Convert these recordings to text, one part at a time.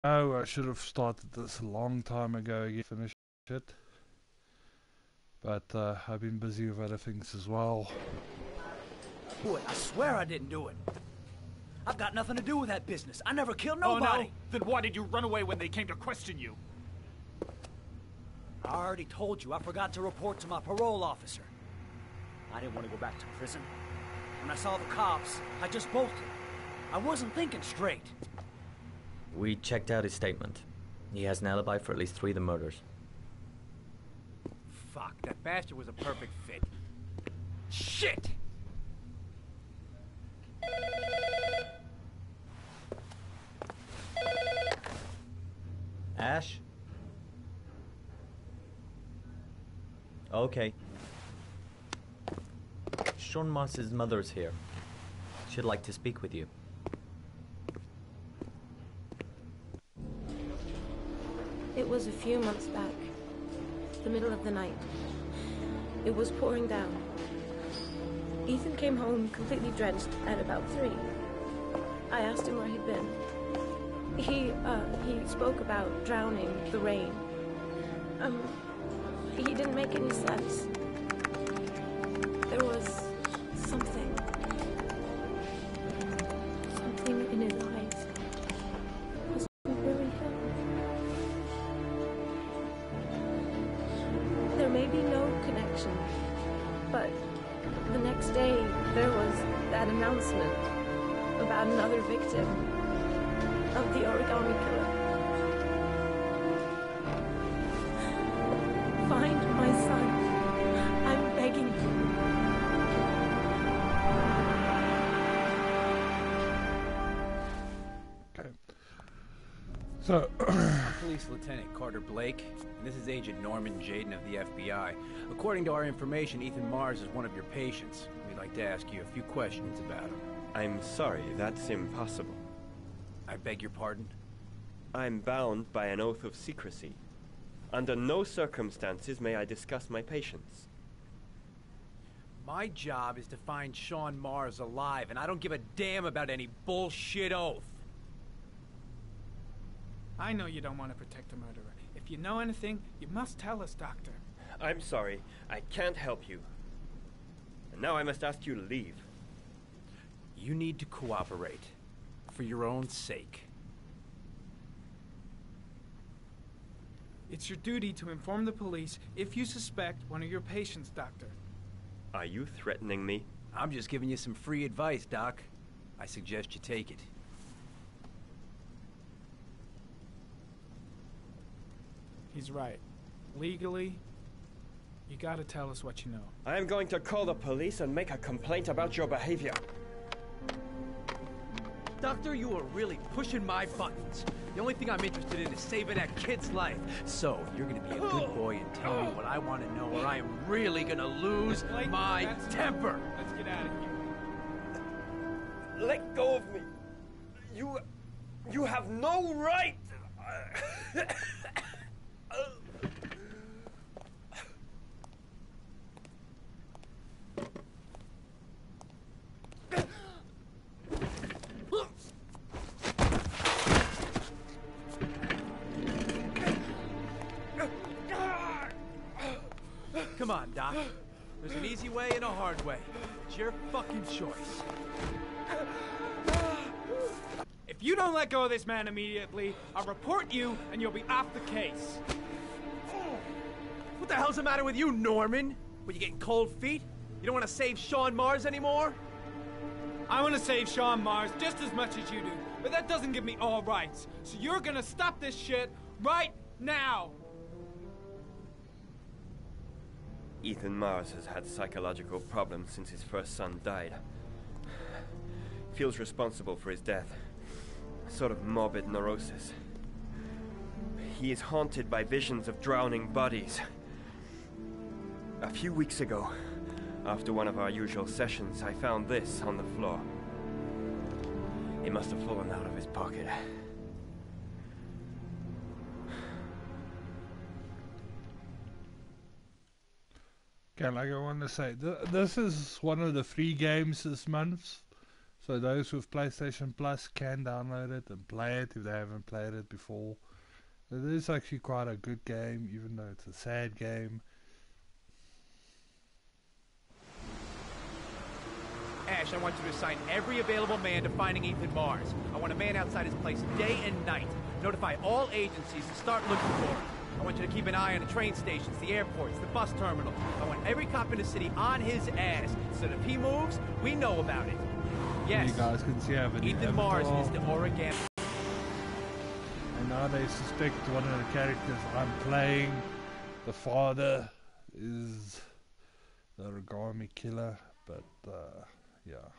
Oh, I should have started this a long time ago. You finished it, but I've been busy with other things as well. Boy, I swear I didn't do it. I've got nothing to do with that business. I never killed nobody. Oh, no? Then why did you run away when they came to question you? I already told you I forgot to report to my parole officer. I didn't want to go back to prison. When I saw the cops, I just bolted. I wasn't thinking straight. We checked out his statement. He has an alibi for at least 3 of the murders. Fuck, that bastard was a perfect fit. Shit! Ash? Okay. Sean Moss's mother's here. She'd like to speak with you. It was a few months back, the middle of the night. It was pouring down. Ethan came home completely drenched at about 3. I asked him where he'd been. He spoke about drowning, the rain. He didn't make any sense. There was something in his eyes. Was it really him? There may be no connection, but the next day there was that announcement about another victim of the origami killer. Find my son. I'm begging you. Okay. So, Police Lieutenant Carter Blake, and this is Agent Norman Jaden of the FBI. According to our information, Ethan Mars is one of your patients. We'd like to ask you a few questions about him. I'm sorry, that's impossible. I beg your pardon? I'm bound by an oath of secrecy. Under no circumstances may I discuss my patients. My job is to find Sean Mars alive, and I don't give a damn about any bullshit oath. I know you don't want to protect a murderer. If you know anything, you must tell us, Doctor. I'm sorry, I can't help you. And now I must ask you to leave. You need to cooperate. For your own sake. It's your duty to inform the police if you suspect one of your patients, Doctor. Are you threatening me? I'm just giving you some free advice, Doc. I suggest you take it. He's right. Legally, you gotta tell us what you know. I am going to call the police and make a complaint about your behavior. Doctor, you are really pushing my buttons. The only thing I'm interested in is saving that kid's life. So, you're gonna be a good boy and tell me what I want to know, or I am really gonna lose my temper. Let's get out of here. Let go of me. You have no right. Come on, Doc. There's an easy way and a hard way. It's your fucking choice. If you don't let go of this man immediately, I'll report you and you'll be off the case. What the hell's the matter with you, Norman? What, you getting cold feet? You don't want to save Sean Mars anymore? I want to save Sean Mars just as much as you do, but that doesn't give me all rights. So you're gonna stop this shit right now. Ethan Mars has had psychological problems since his first son died. Feels responsible for his death. A sort of morbid neurosis. He is haunted by visions of drowning bodies. A few weeks ago, after one of our usual sessions, I found this on the floor. It must have fallen out of his pocket. okay, like I want to say, this is one of the free games this month. So those with PlayStation Plus can download it and play it if they haven't played it before. It is actually quite a good game, even though it's a sad game. Ash, I want you to assign every available man to finding Ethan Mars. I want a man outside his place day and night. Notify all agencies to start looking for him. I want you to keep an eye on the train stations, the airports, the bus terminals. I want every cop in the city on his ass, so that if he moves, we know about it. Yes, You guys can see I have an Ethan Mars avatar. is the origami. And now they suspect one of the characters I'm playing, the father, is the origami killer. But yeah,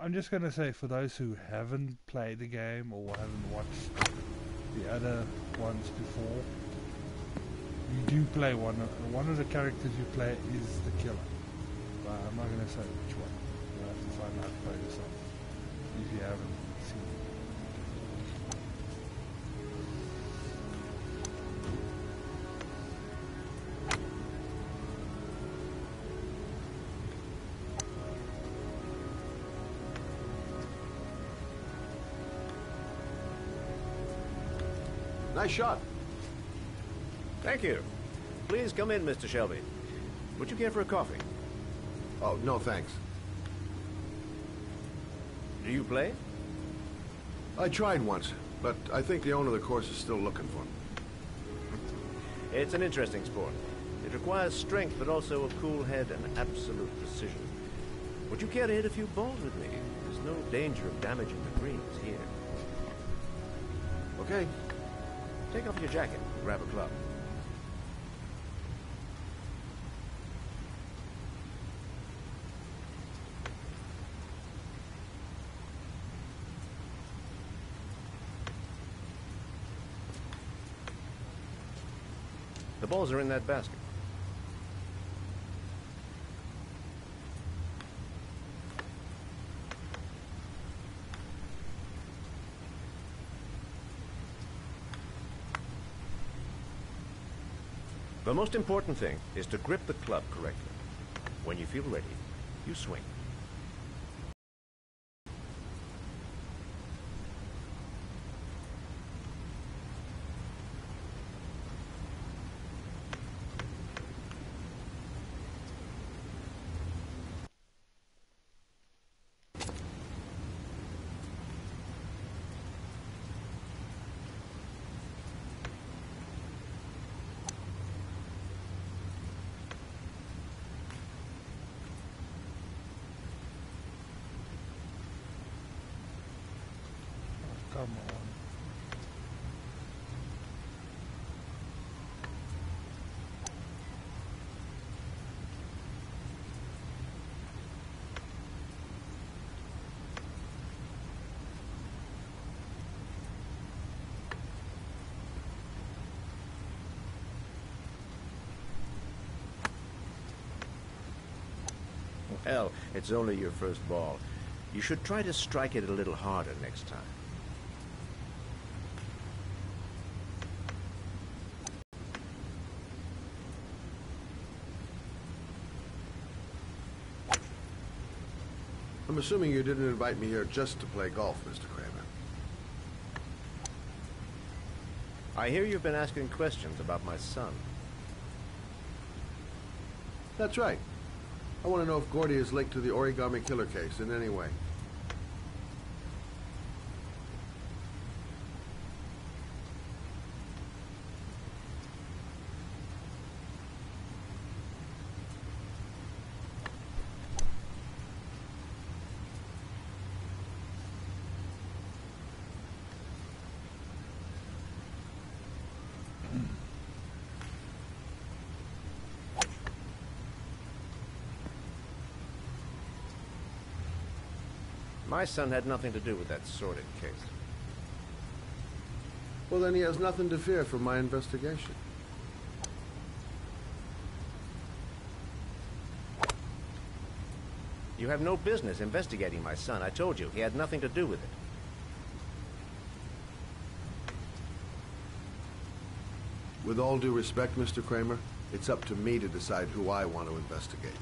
I'm just gonna say, for those who haven't played the game or haven't watched the other ones before, you do play one of the characters you play is the killer. But I'm not gonna say which one. You'll have to find out by yourself if you haven't seen it. Nice shot. Thank you. Please come in, Mr. Shelby. Would you care for a coffee? Oh, no thanks. Do you play? I tried once, but I think the owner of the course is still looking for me. It's an interesting sport. It requires strength, but also a cool head and absolute precision. Would you care to hit a few balls with me? There's no danger of damaging the greens here. Okay. Take off your jacket and grab a club. The balls are in that basket. The most important thing is to grip the club correctly. When you feel ready, you swing. Come on. Hell, it's only your first ball. You should try to strike it a little harder next time. I'm assuming you didn't invite me here just to play golf, Mr. Kramer. I hear you've been asking questions about my son. That's right. I want to know if Gordy is linked to the origami killer case in any way. My son had nothing to do with that sordid case. Well, then he has nothing to fear from my investigation. You have no business investigating my son. I told you, he had nothing to do with it. With all due respect, Mr. Kramer, it's up to me to decide who I want to investigate.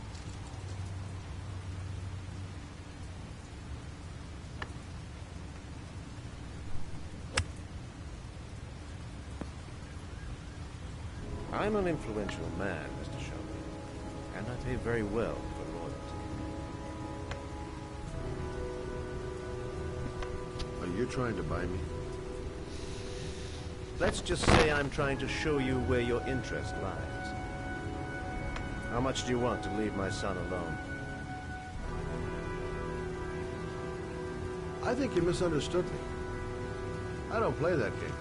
I'm an influential man, Mr. Shelby, and I pay very well for loyalty. Are you trying to buy me? Let's just say I'm trying to show you where your interest lies. How much do you want to leave my son alone? I think you misunderstood me. I don't play that game.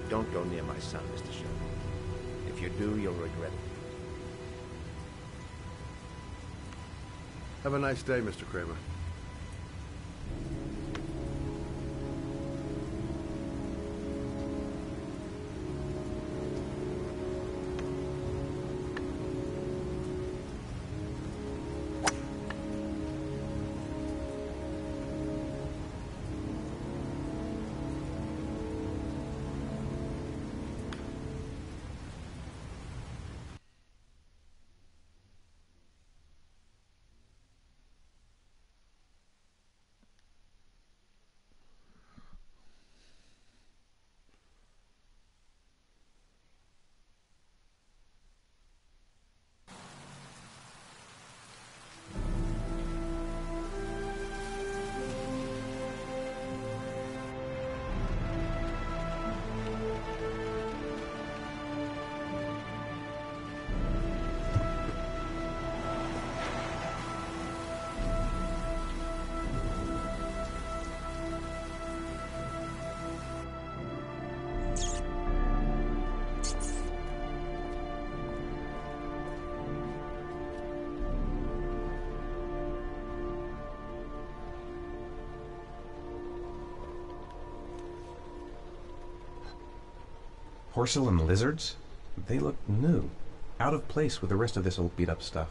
Don't go near my son, Mr. Shelby. If you do, you'll regret it. Have a nice day, Mr. Kramer. Porcelain lizards? They look new. Out of place with the rest of this old beat-up stuff.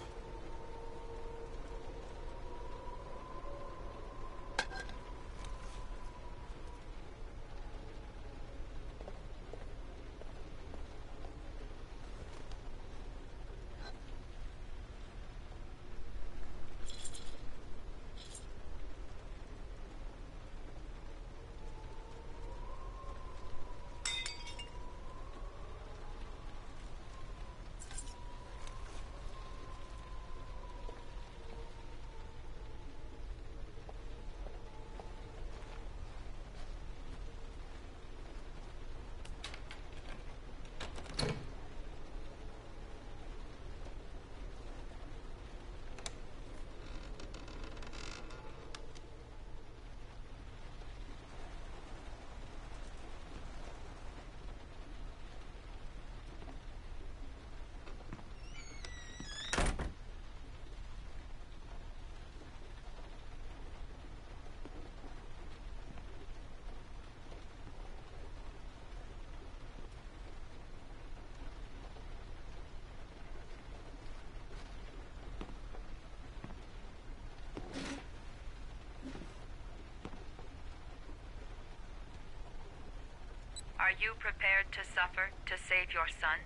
Are you prepared to suffer to save your son?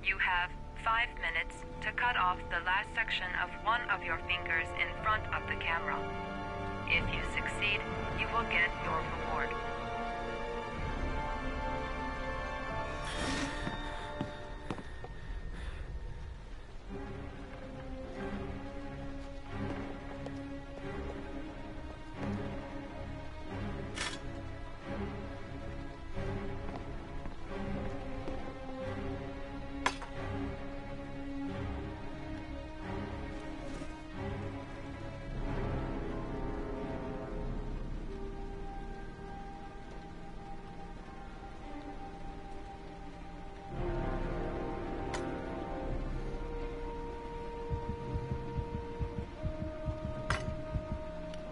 You have 5 minutes to cut off the last section of one of your fingers in front of the camera. If you succeed, you will get your reward.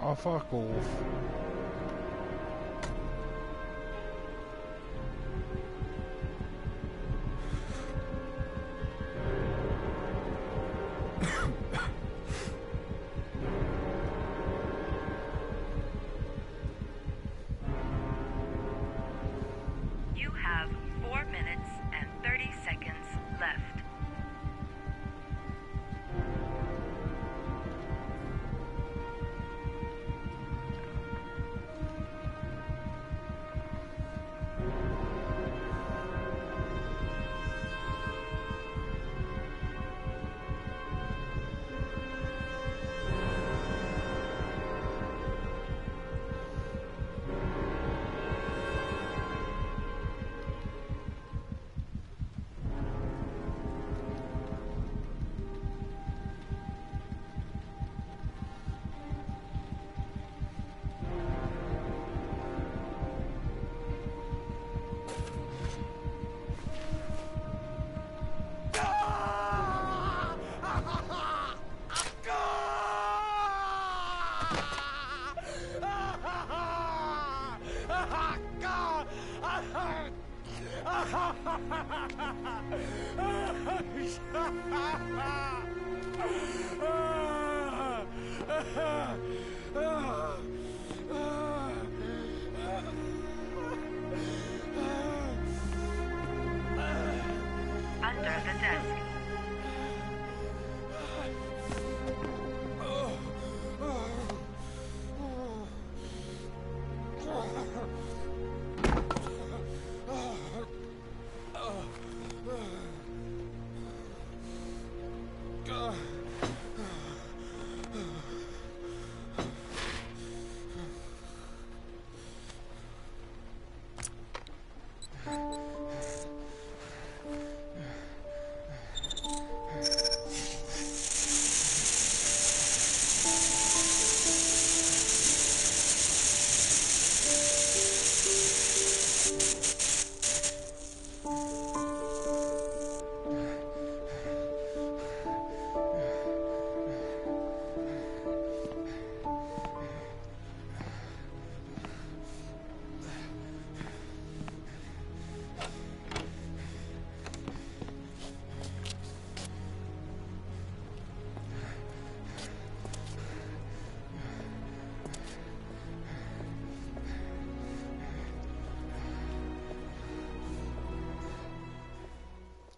Oh, fuck off. You have 4 minutes and 30 seconds left. Under the desk.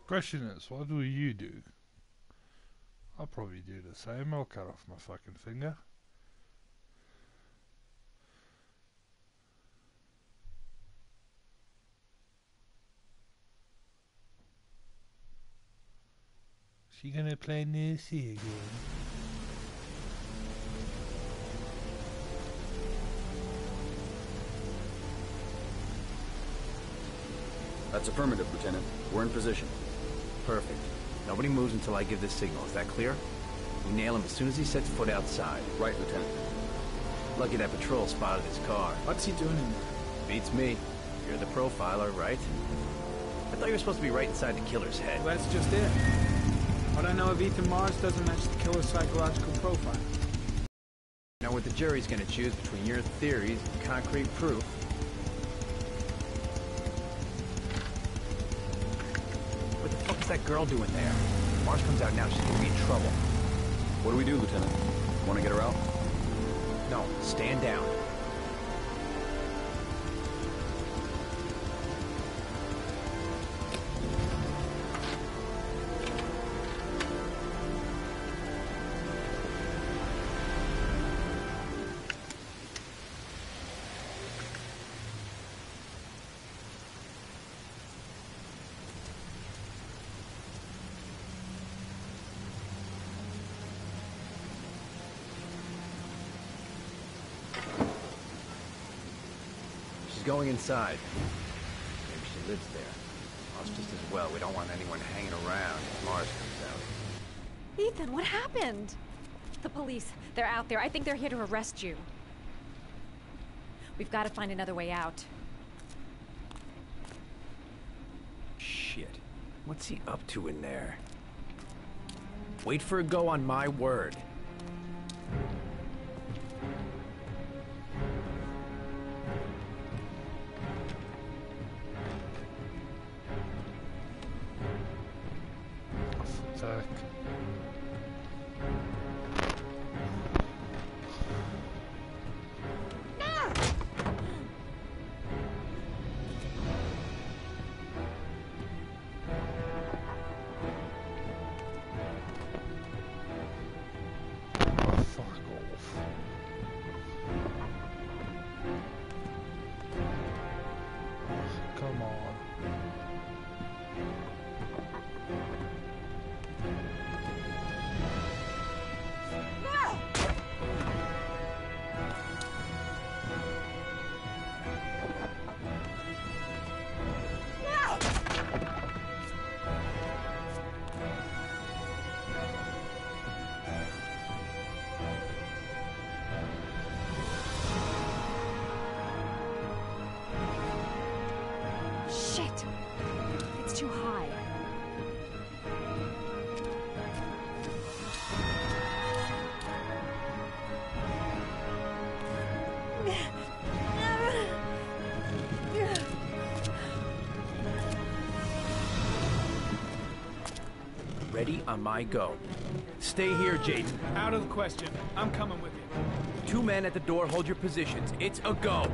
Question is, what will you do? I'll probably do the same. I'll cut off my fucking finger. She gonna play Nancy again? That's affirmative, Lieutenant. We're in position. Perfect. Nobody moves until I give the signal. Is that clear? We nail him as soon as he sets foot outside. Right, Lieutenant. Lucky that patrol spotted his car. What's he doing in there? Beats me. You're the profiler, right? I thought you were supposed to be right inside the killer's head. Well, that's just it. What I know of Ethan Mars doesn't match the killer's psychological profile. Now what the jury's gonna choose between your theories and concrete proof. What the fuck is that girl doing there? Mars comes out now, she's gonna be in trouble. What do we do, Lieutenant? Want to get her out? No, stand down. Going inside. Maybe she lives there. Well, it's just as well. We don't want anyone hanging around if Mars comes out. Ethan, what happened? The police. They're out there. I think they're here to arrest you. We've got to find another way out. Shit. What's he up to in there? Wait for a go on my word. Too high. Ready on my go. Stay here, Jaden. Out of the question. I'm coming with you. 2 men at the door, hold your positions. It's a go.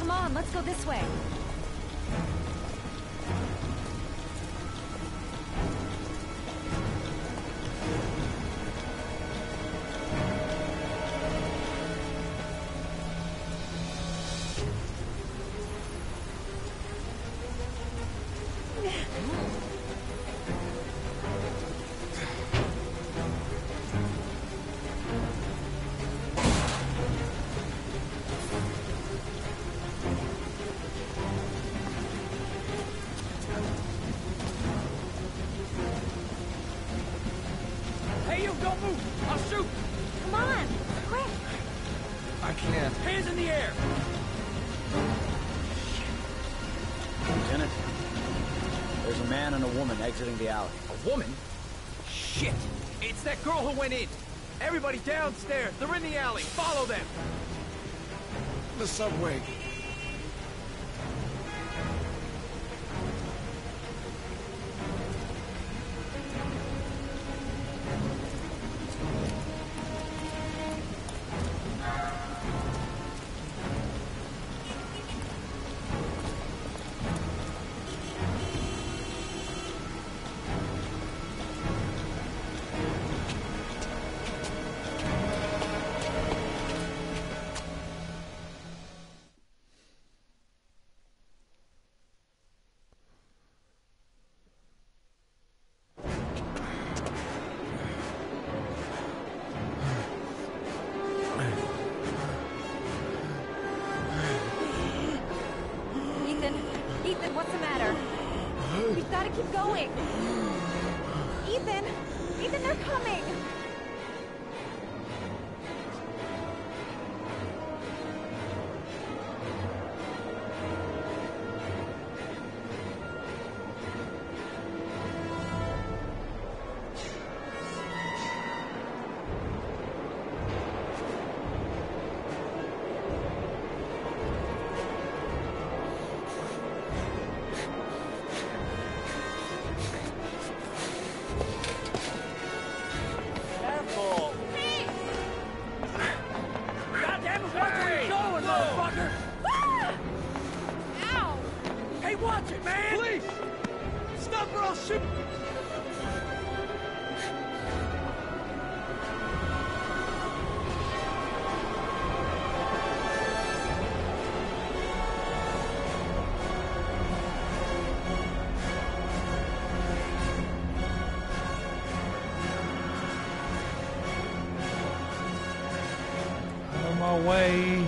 Come on, let's go this way. Hey, you, don't move! I'll shoot! Come on, quick! I can't. Hands in the air! Lieutenant, there's a man and a woman exiting the alley. A woman? Shit! It's that girl who went in! Everybody downstairs! They're in the alley! Follow them! The subway. Ethan, what's the matter? We've got to keep going. Ethan! Ethan, they're coming! Way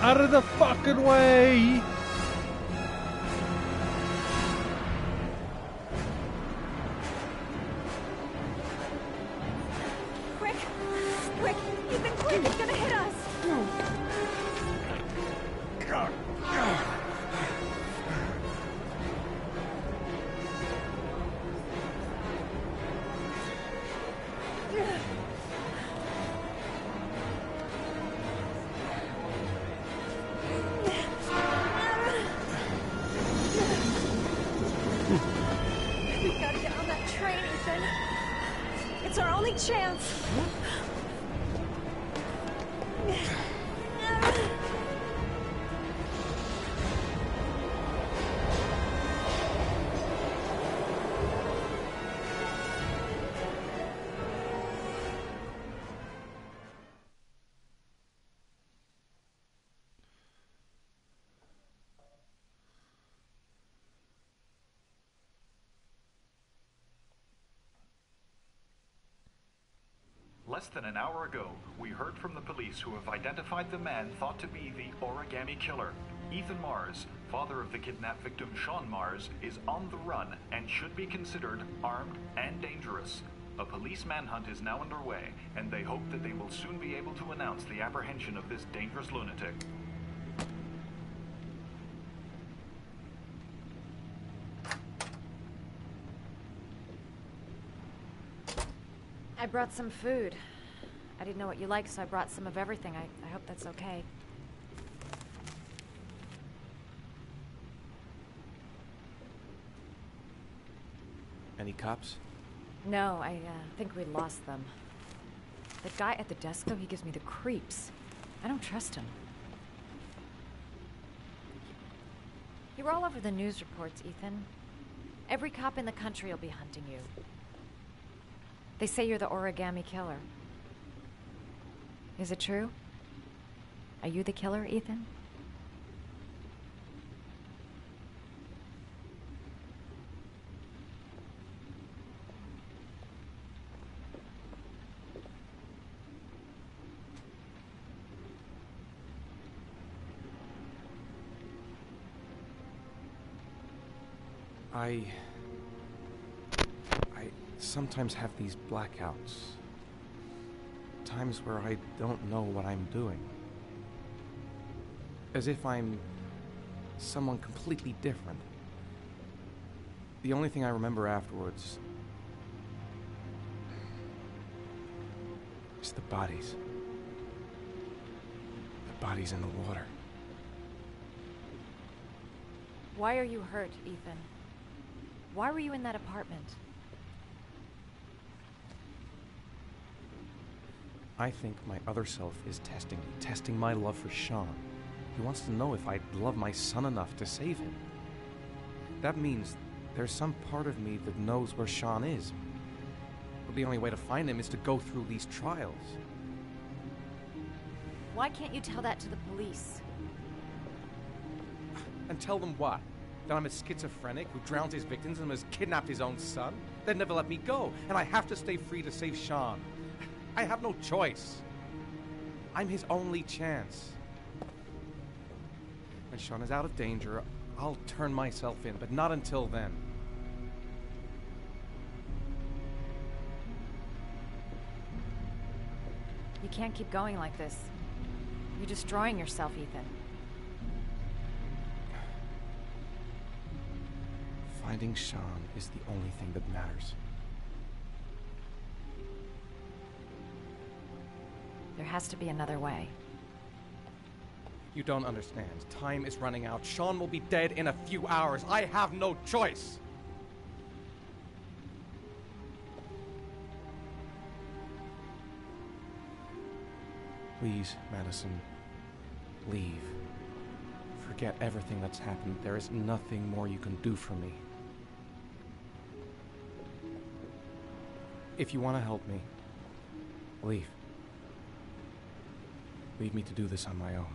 out of the fucking way. Quick, quick, Ethan, quick, it's gonna hit us. We've got to get on that train, Ethan. It's our only chance. Less than an hour ago, we heard from the police who have identified the man thought to be the Origami Killer. Ethan Mars, father of the kidnapped victim Sean Mars, is on the run and should be considered armed and dangerous. A police manhunt is now underway, and they hope that they will soon be able to announce the apprehension of this dangerous lunatic. I brought some food. I didn't know what you liked, so I brought some of everything. I hope that's okay. Any cops? No, I think we lost them. The guy at the desk, though, he gives me the creeps. I don't trust him. You're all over the news reports, Ethan. Every cop in the country will be hunting you. They say you're the origami killer. Is it true? Are you the killer, Ethan? I sometimes have these blackouts. Times where I don't know what I'm doing. As if I'm someone completely different. The only thing I remember afterwards is the bodies. The bodies in the water. Why are you hurt, Ethan? Why were you in that apartment? I think my other self is testing my love for Sean. He wants to know if I love my son enough to save him. That means there's some part of me that knows where Sean is. But the only way to find him is to go through these trials. Why can't you tell that to the police? And tell them what? That I'm a schizophrenic who drowns his victims and has kidnapped his own son? They'd never let me go, and I have to stay free to save Sean. I have no choice. I'm his only chance. When Sean is out of danger, I'll turn myself in, but not until then. You can't keep going like this. You're destroying yourself, Ethan. Finding Sean is the only thing that matters. There has to be another way. You don't understand. Time is running out. Sean will be dead in a few hours. I have no choice. Please, Madison, leave. Forget everything that's happened. There is nothing more you can do for me. If you want to help me, leave. Leave me to do this on my own.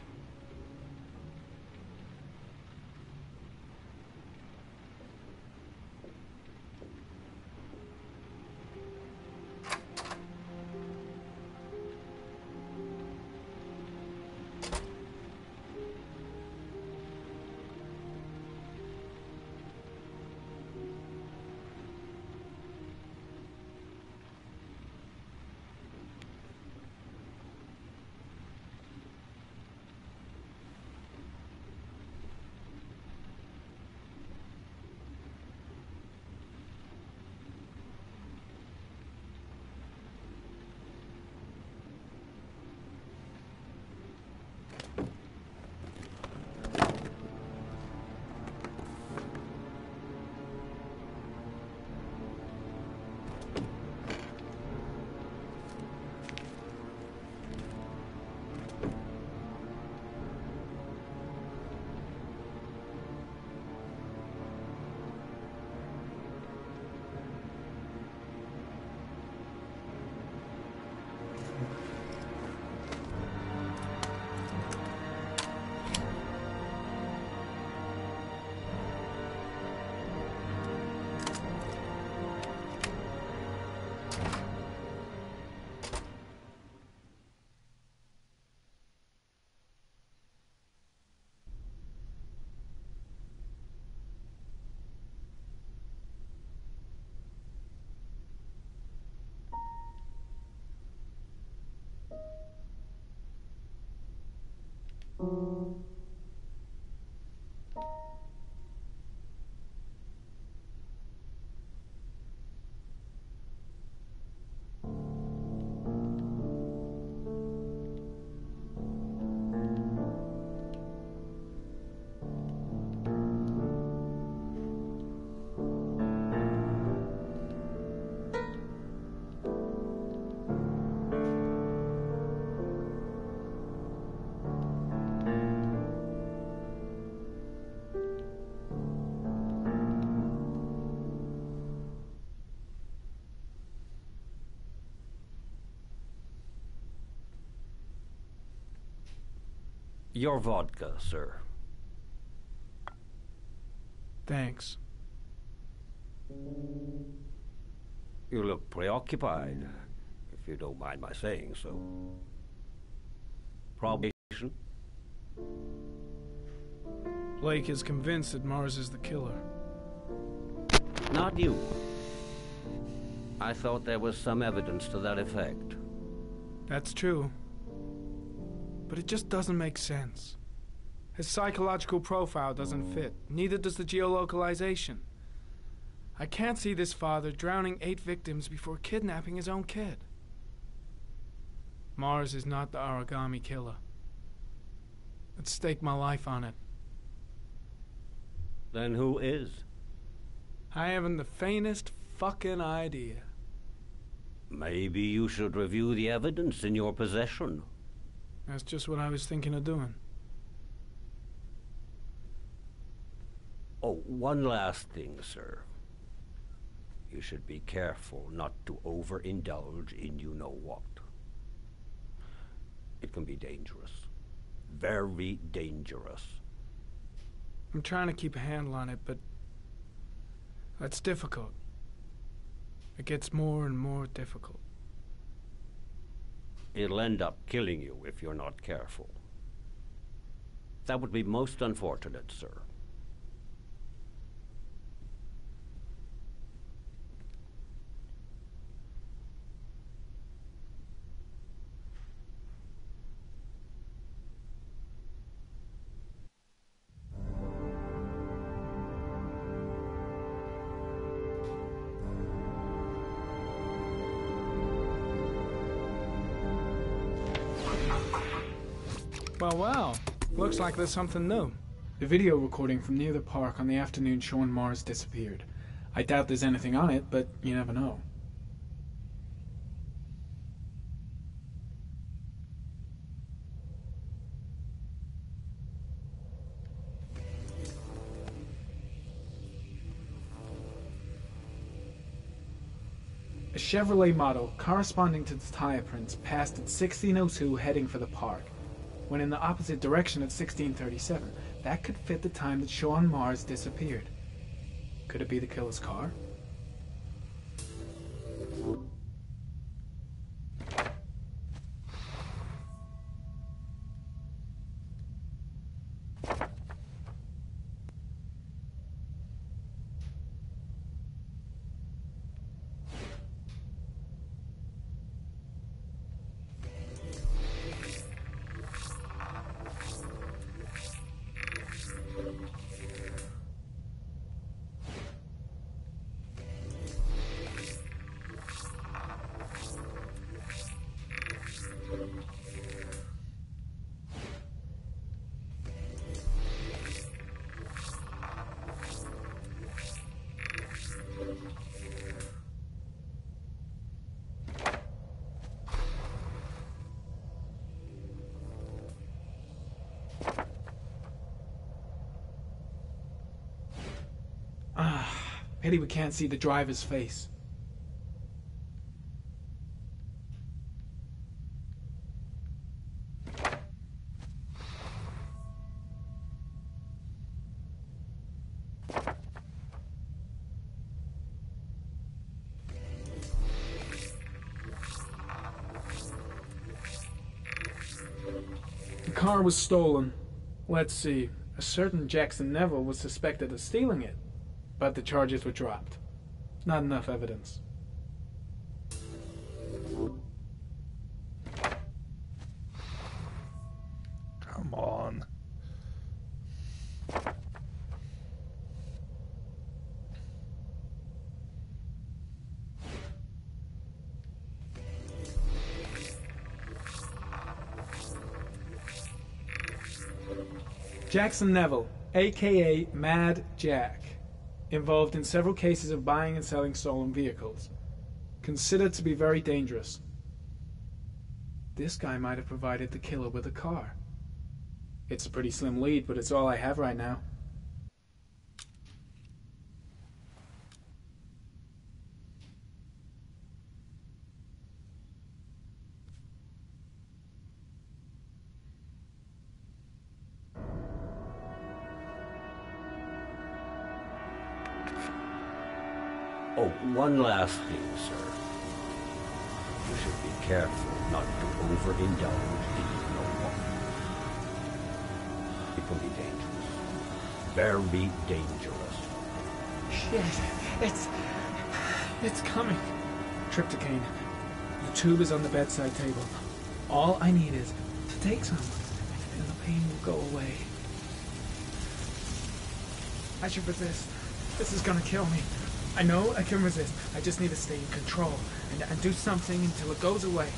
Your vodka, sir. Thanks. You look preoccupied, if you don't mind my saying so. Probation? Blake is convinced that Mars is the killer. Not you. I thought there was some evidence to that effect. That's true. But it just doesn't make sense. His psychological profile doesn't fit. Neither does the geolocalization. I can't see this father drowning 8 victims before kidnapping his own kid. Mars is not the origami killer. I'd stake my life on it. Then who is? I haven't the faintest fucking idea. Maybe you should review the evidence in your possession. That's just what I was thinking of doing. Oh, one last thing, sir. You should be careful not to overindulge in you-know-what. It can be dangerous. Very dangerous. I'm trying to keep a handle on it, but that's difficult. It gets more and more difficult. It'll end up killing you if you're not careful. That would be most unfortunate, sir. Well. Looks like there's something new. The video recording from near the park on the afternoon Sean Mars disappeared. I doubt there's anything on it, but you never know. A Chevrolet model corresponding to the tire prints passed at 1602 heading for the park, when in the opposite direction at 1637. That could fit the time that Sean Mars disappeared. Could it be the killer's car? Pity we can't see the driver's face. The car was stolen. Let's see. A certain Jackson Neville was suspected of stealing it, but the charges were dropped. Not enough evidence. Come on. Jackson Neville, aka Mad Jack, involved in several cases of buying and selling stolen vehicles. Considered to be very dangerous. This guy might have provided the killer with a car. It's a pretty slim lead, but it's all I have right now. Oh, one last thing, sir. You should be careful not to overindulge in no one. It can be dangerous. Very dangerous. Shit. It's coming. Trypticane. The tube is on the bedside table. All I need is to take some, and the pain will go away. I should resist. This is gonna kill me. I know I can resist. I just need to stay in control and do something until it goes away.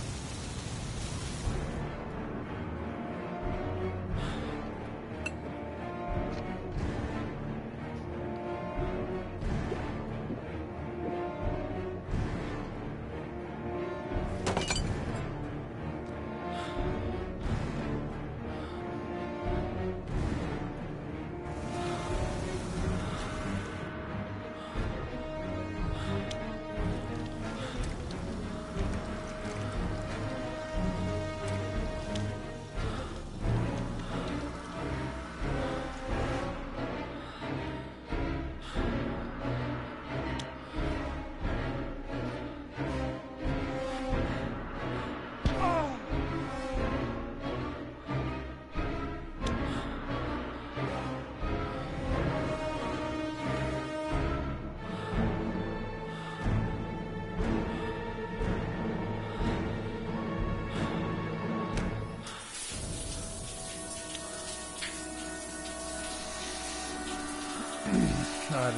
God,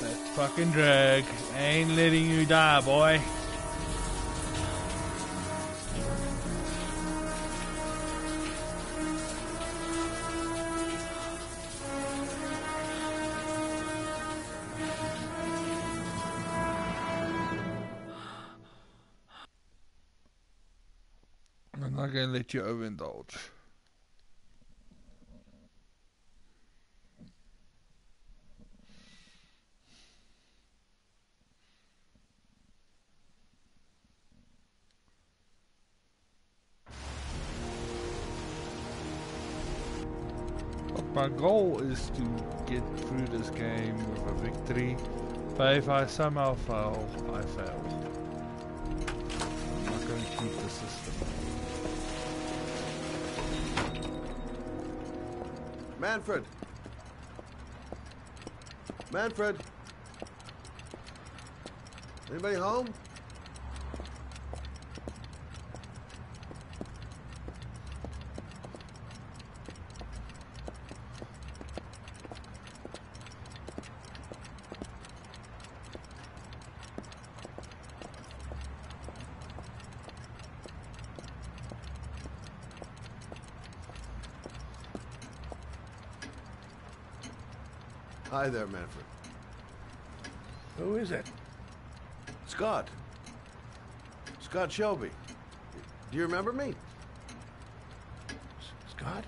that fucking drug ain't letting you die, boy. I'm not gonna let you overindulge. My goal is to get through this game with a victory, but if I somehow fail, I fail. I'm not going to keep the system. Manfred! Manfred! Anybody home? Hi there, Manfred. Who is it? Scott. Scott Shelby. Do you remember me? Scott?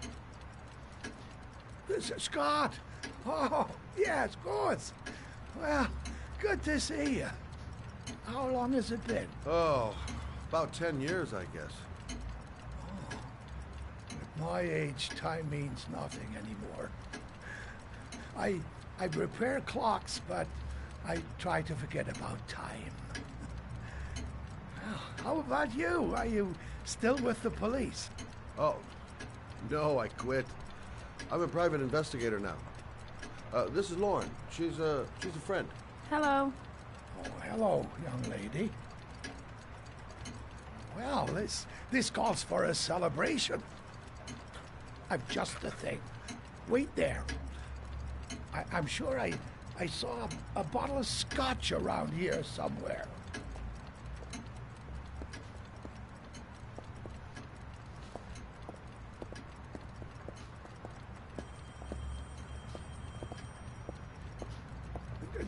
This is Scott! Oh, yes, of course. Well, good to see you. How long has it been? Oh, about 10 years, I guess. Oh, at my age, time means nothing anymore. I repair clocks, but I try to forget about time. Well, how about you? Are you still with the police? Oh, no, I quit. I'm a private investigator now. This is Lauren. She's a friend. Hello. Oh, hello, young lady. Well, this calls for a celebration. I've just the thing. Wait there. I'm sure I saw a bottle of scotch around here somewhere.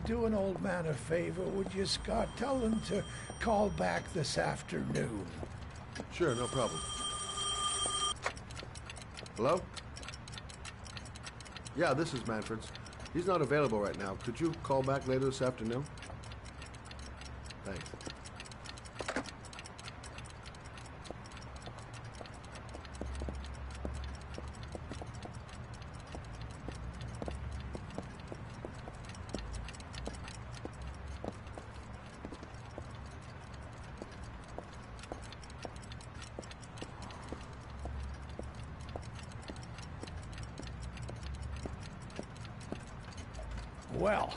Do an old man a favor, would you, Scott? Tell them to call back this afternoon. Sure, no problem. Hello? Yeah, this is Manfred's. He's not available right now. Could you call back later this afternoon? Thanks. Well,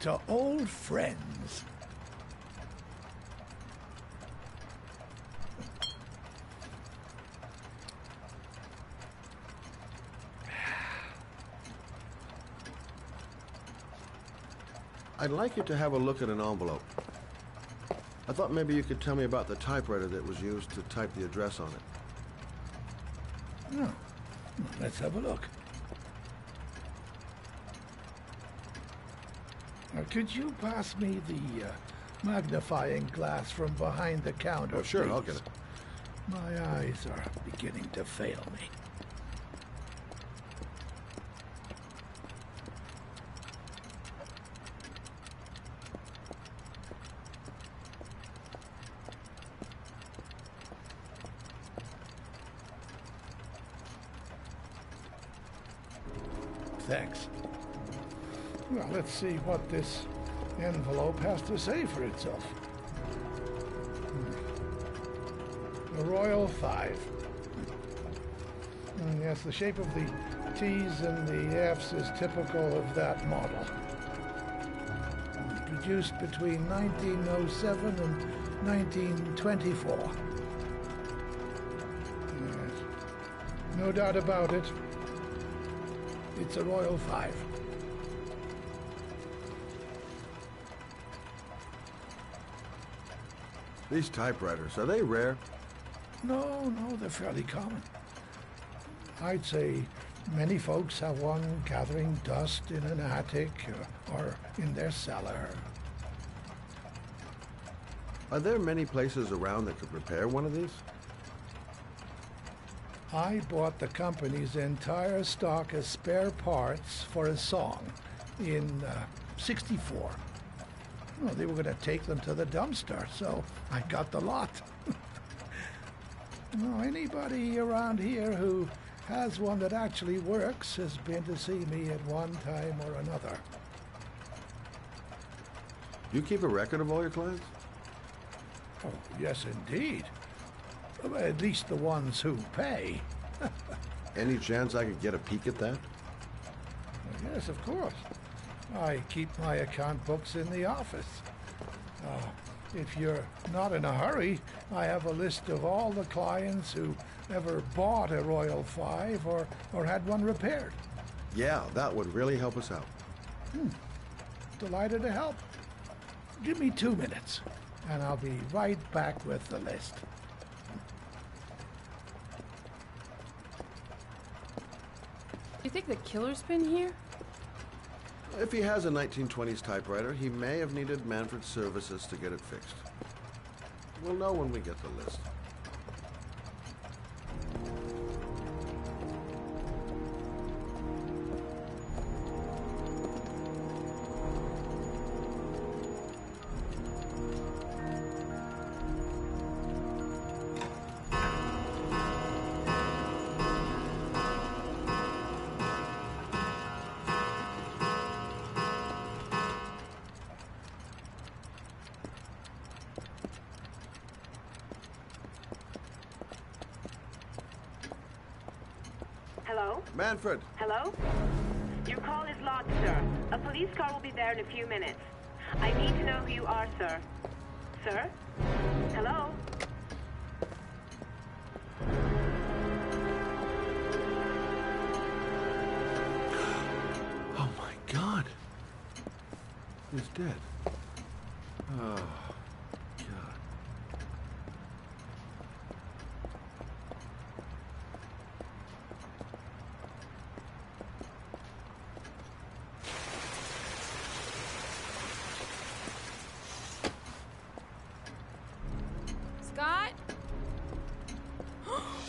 to old friends. I'd like you to have a look at an envelope. I thought maybe you could tell me about the typewriter that was used to type the address on it. No. Let's have a look. Now, could you pass me the magnifying glass from behind the counter? Oh, sure, please? I'll get it. My eyes are beginning to fail me. Thanks. Well, let's see what this envelope has to say for itself. The Royal 5. Yes, the shape of the T's and the F's is typical of that model. Produced between 1907 and 1924. Yes. No doubt about it. It's a Royal 5. These typewriters, are they rare? No, they're fairly common. I'd say many folks have one gathering dust in an attic or in their cellar. Are there many places around that could repair one of these? I bought the company's entire stock of spare parts for a song in '64. Well, they were going to take them to the dumpster, so I got the lot. Well, anybody around here who has one that actually works has been to see me at one time or another. You keep a record of all your clients? Oh, yes, indeed. At least the ones who pay. Any chance I could get a peek at that? Yes, of course. I keep my account books in the office. If you're not in a hurry, I have a list of all the clients who ever bought a Royal 5 or had one repaired. Yeah, that would really help us out. Delighted to help. Give me 2 minutes, and I'll be right back with the list. You think the killer's been here? If he has a 1920s typewriter, he may have needed Manfred's services to get it fixed. We'll know when we get the list. Hello? Manfred! Hello? Your call is logged, sir. A police car will be there in a few minutes. I need to know who you are, sir. Sir? Hello? Oh my God! He's dead. Oh, God. Scott?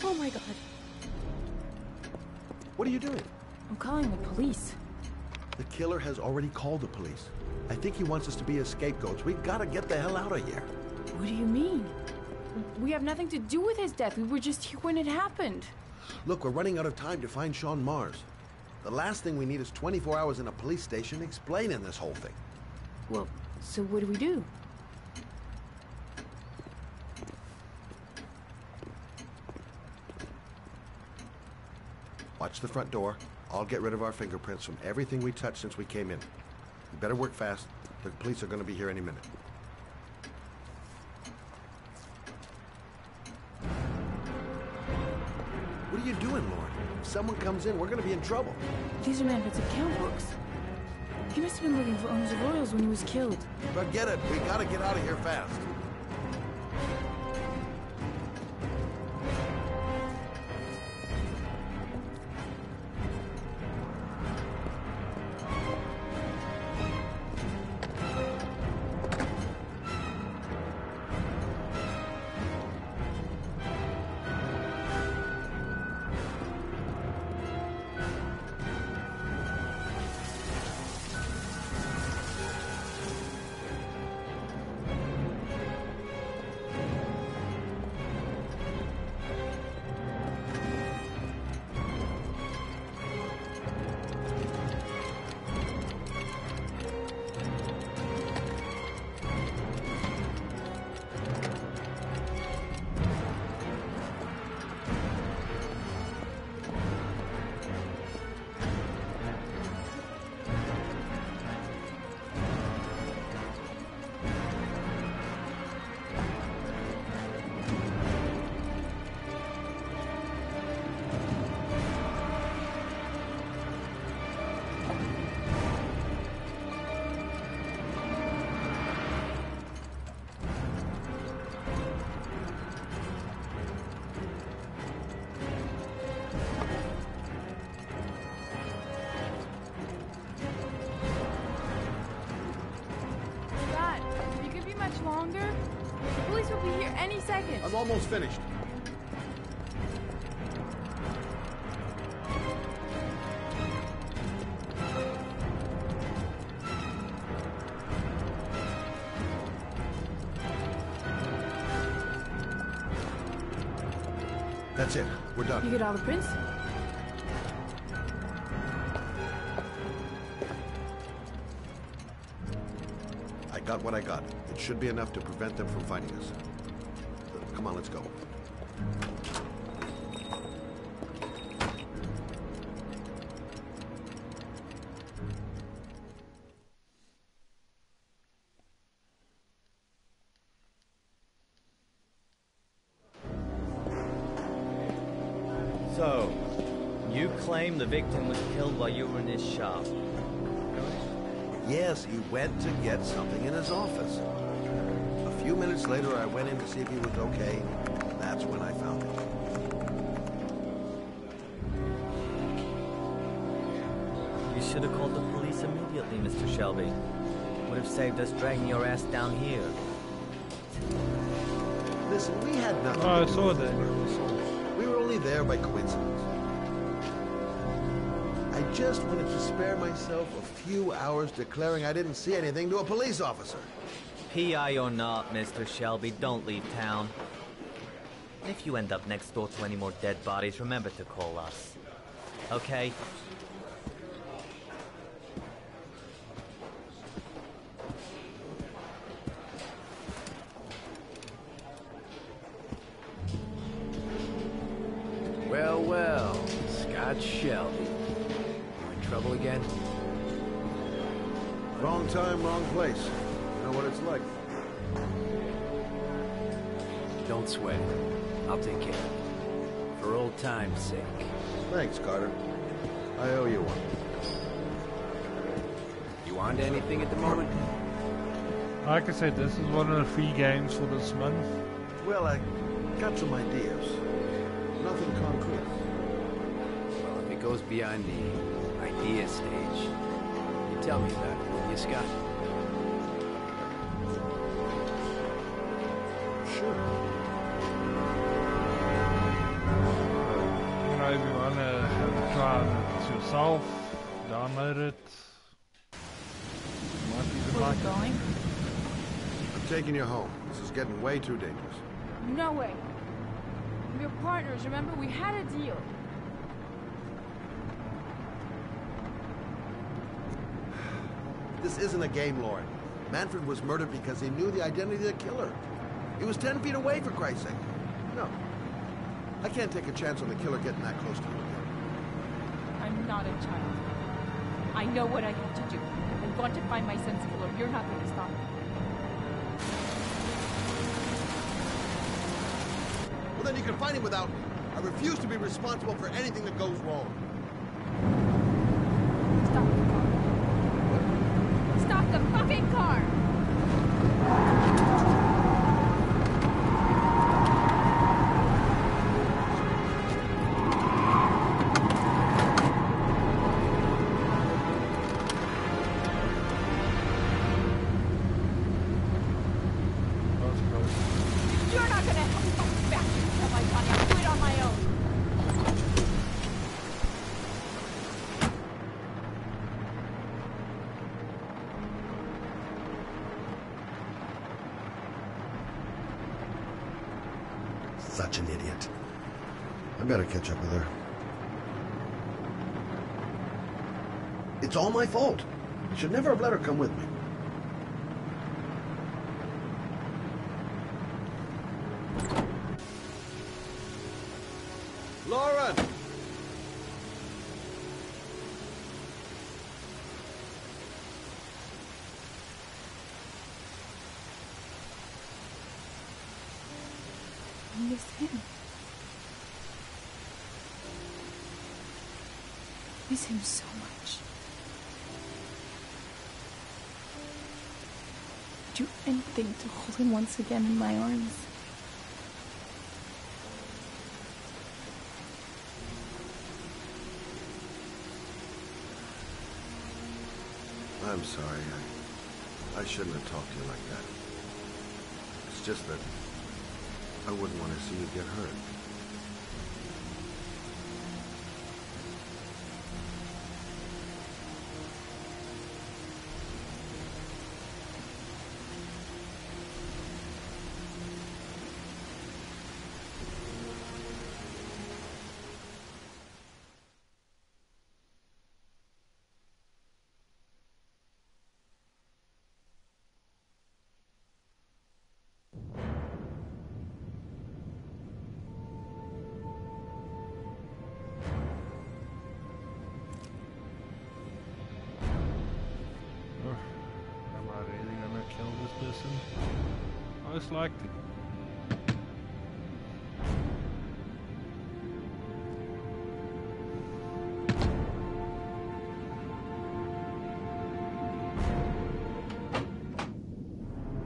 Oh my God. What are you doing? I'm calling the police. The killer has already called the police. I think he wants us to be his scapegoats. We gotta get the hell out of here. What do you mean? We have nothing to do with his death. We were just here when it happened. Look, we're running out of time to find Sean Mars. The last thing we need is 24 hours in a police station explaining this whole thing. Well, so what do we do? Watch the front door. I'll get rid of our fingerprints from everything we touched since we came in. You better work fast. The police are going to be here any minute. What are you doing, Lauren? If someone comes in, we're going to be in trouble. These are Manfred's account books. He must have been looking for owners of Royals when he was killed. Forget it. We got to get out of here fast. Longer? The police will be here any second. I'm almost finished. That's it. We're done. You get all the prints? I got what I got. It should be enough to prevent them from finding us. Come on, let's go. So, you claim the victim was killed while you were in his shop. Yes, he went to get something in his office. A few minutes later, I went in to see if he was okay. That's when I found him. You should have called the police immediately, Mr. Shelby. Would have saved us dragging your ass down here. Listen, we had nothing Oh, I to do saw with that. it. We were only there by coincidence. I just wanted to spare myself a few hours declaring I didn't see anything to a police officer. PI or not, Mr. Shelby, don't leave town. And if you end up next door to any more dead bodies, remember to call us. Okay? Well, well, Scott Shelby. You in trouble again? Wrong time, wrong place. You know what it's like. Don't sweat it. I'll take care of it. For old time's sake. Thanks, Carter. I owe you one. You on to anything at the moment? Like I said, this is one of the free games for this month. Well, I got some ideas. Nothing concrete. Well, if it goes beyond the idea stage, you tell me about it, will you, Scott? Sure. You know, if you want to have a try it yourself, download it. Might even Where are like we it. going? I'm taking you home. This is getting way too dangerous. No way. We're partners, remember? We had a deal. This isn't a game, Lauren. Manfred was murdered because he knew the identity of the killer. He was 10 feet away, for Christ's sake. No. I can't take a chance on the killer getting that close to you again. I'm I'm not a child. I know what I have to do. I'm going to find my son's killer. You're not going to stop me. Well, then you can find him without me. I refuse to be responsible for anything that goes wrong. Stop the fucking car! You're not gonna help me find back and kill my body. I'll do it on my own. Such an idiot. I better catch up with her. It's all my fault. I should never have let her come with me. Lauren! I miss him. I miss him so much. I'd do anything to hold him once again in my arms. I'm sorry. I shouldn't have talked to you like that. It's just that I wouldn't want to see you get hurt. Most likely.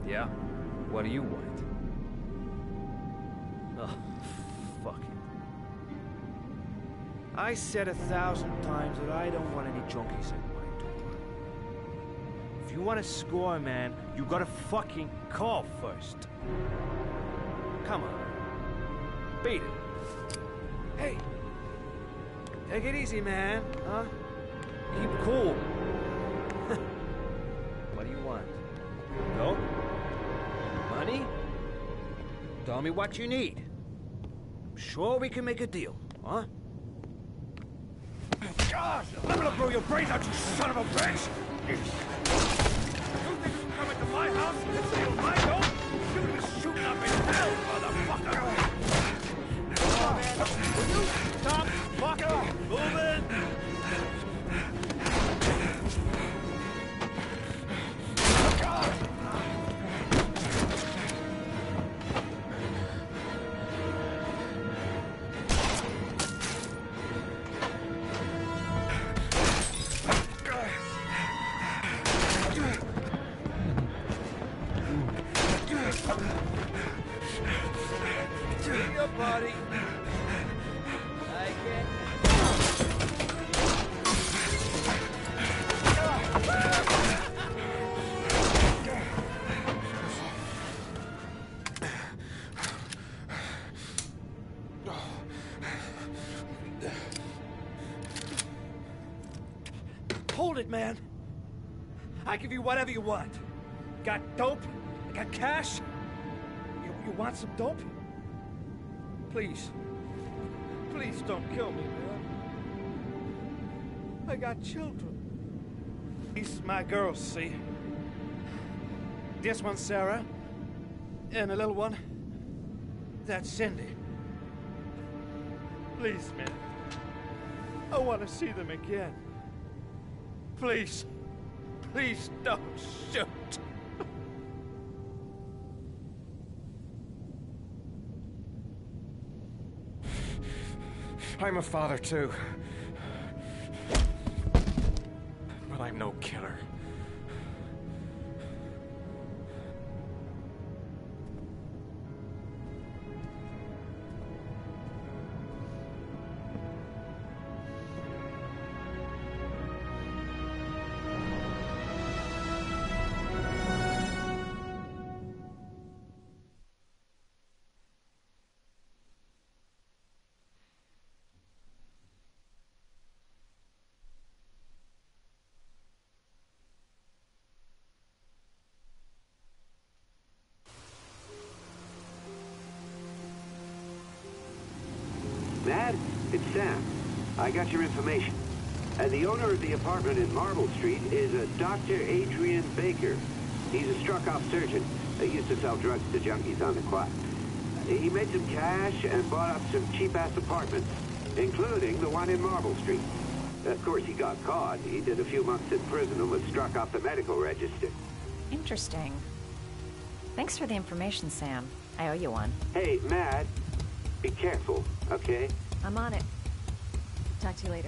Yeah? What do you want? Oh, fuck it. I said 1,000 times that I don't want any junkies at my door. If you want to score, man, you gotta fucking call first. Come on. Beat it. Hey! Take it easy, man, huh? Keep cool. What do you want? Dope? Money? Tell me what you need. I'm sure we can make a deal, huh? God, I'm gonna blow your brains out, you son of a bitch! You think you can come into my house and steal my dope? You're gonna be shooting up in hell, motherfucker! Oh, man, will you stop fucking moving? Hold it, man. I give you whatever you want. Got dope? Got cash? You want some dope? Please. Please don't kill me, man. I got children. These my girls, see? This one's Sarah. And the little one, that's Cindy. Please, man. I want to see them again. Please. Please don't shoot. I'm a father too. But I'm no killer. Dad, it's Sam. I got your information. The owner of the apartment in Marble Street is a Dr. Adrian Baker. He's a struck-off surgeon. He used to sell drugs to junkies on the quiet. He made some cash and bought up some cheap-ass apartments, including the one in Marble Street. Of course, he got caught. He did a few months in prison and was struck off the medical register. Interesting. Thanks for the information, Sam. I owe you one. Hey, Matt, be careful, okay? I'm on it. Talk to you later.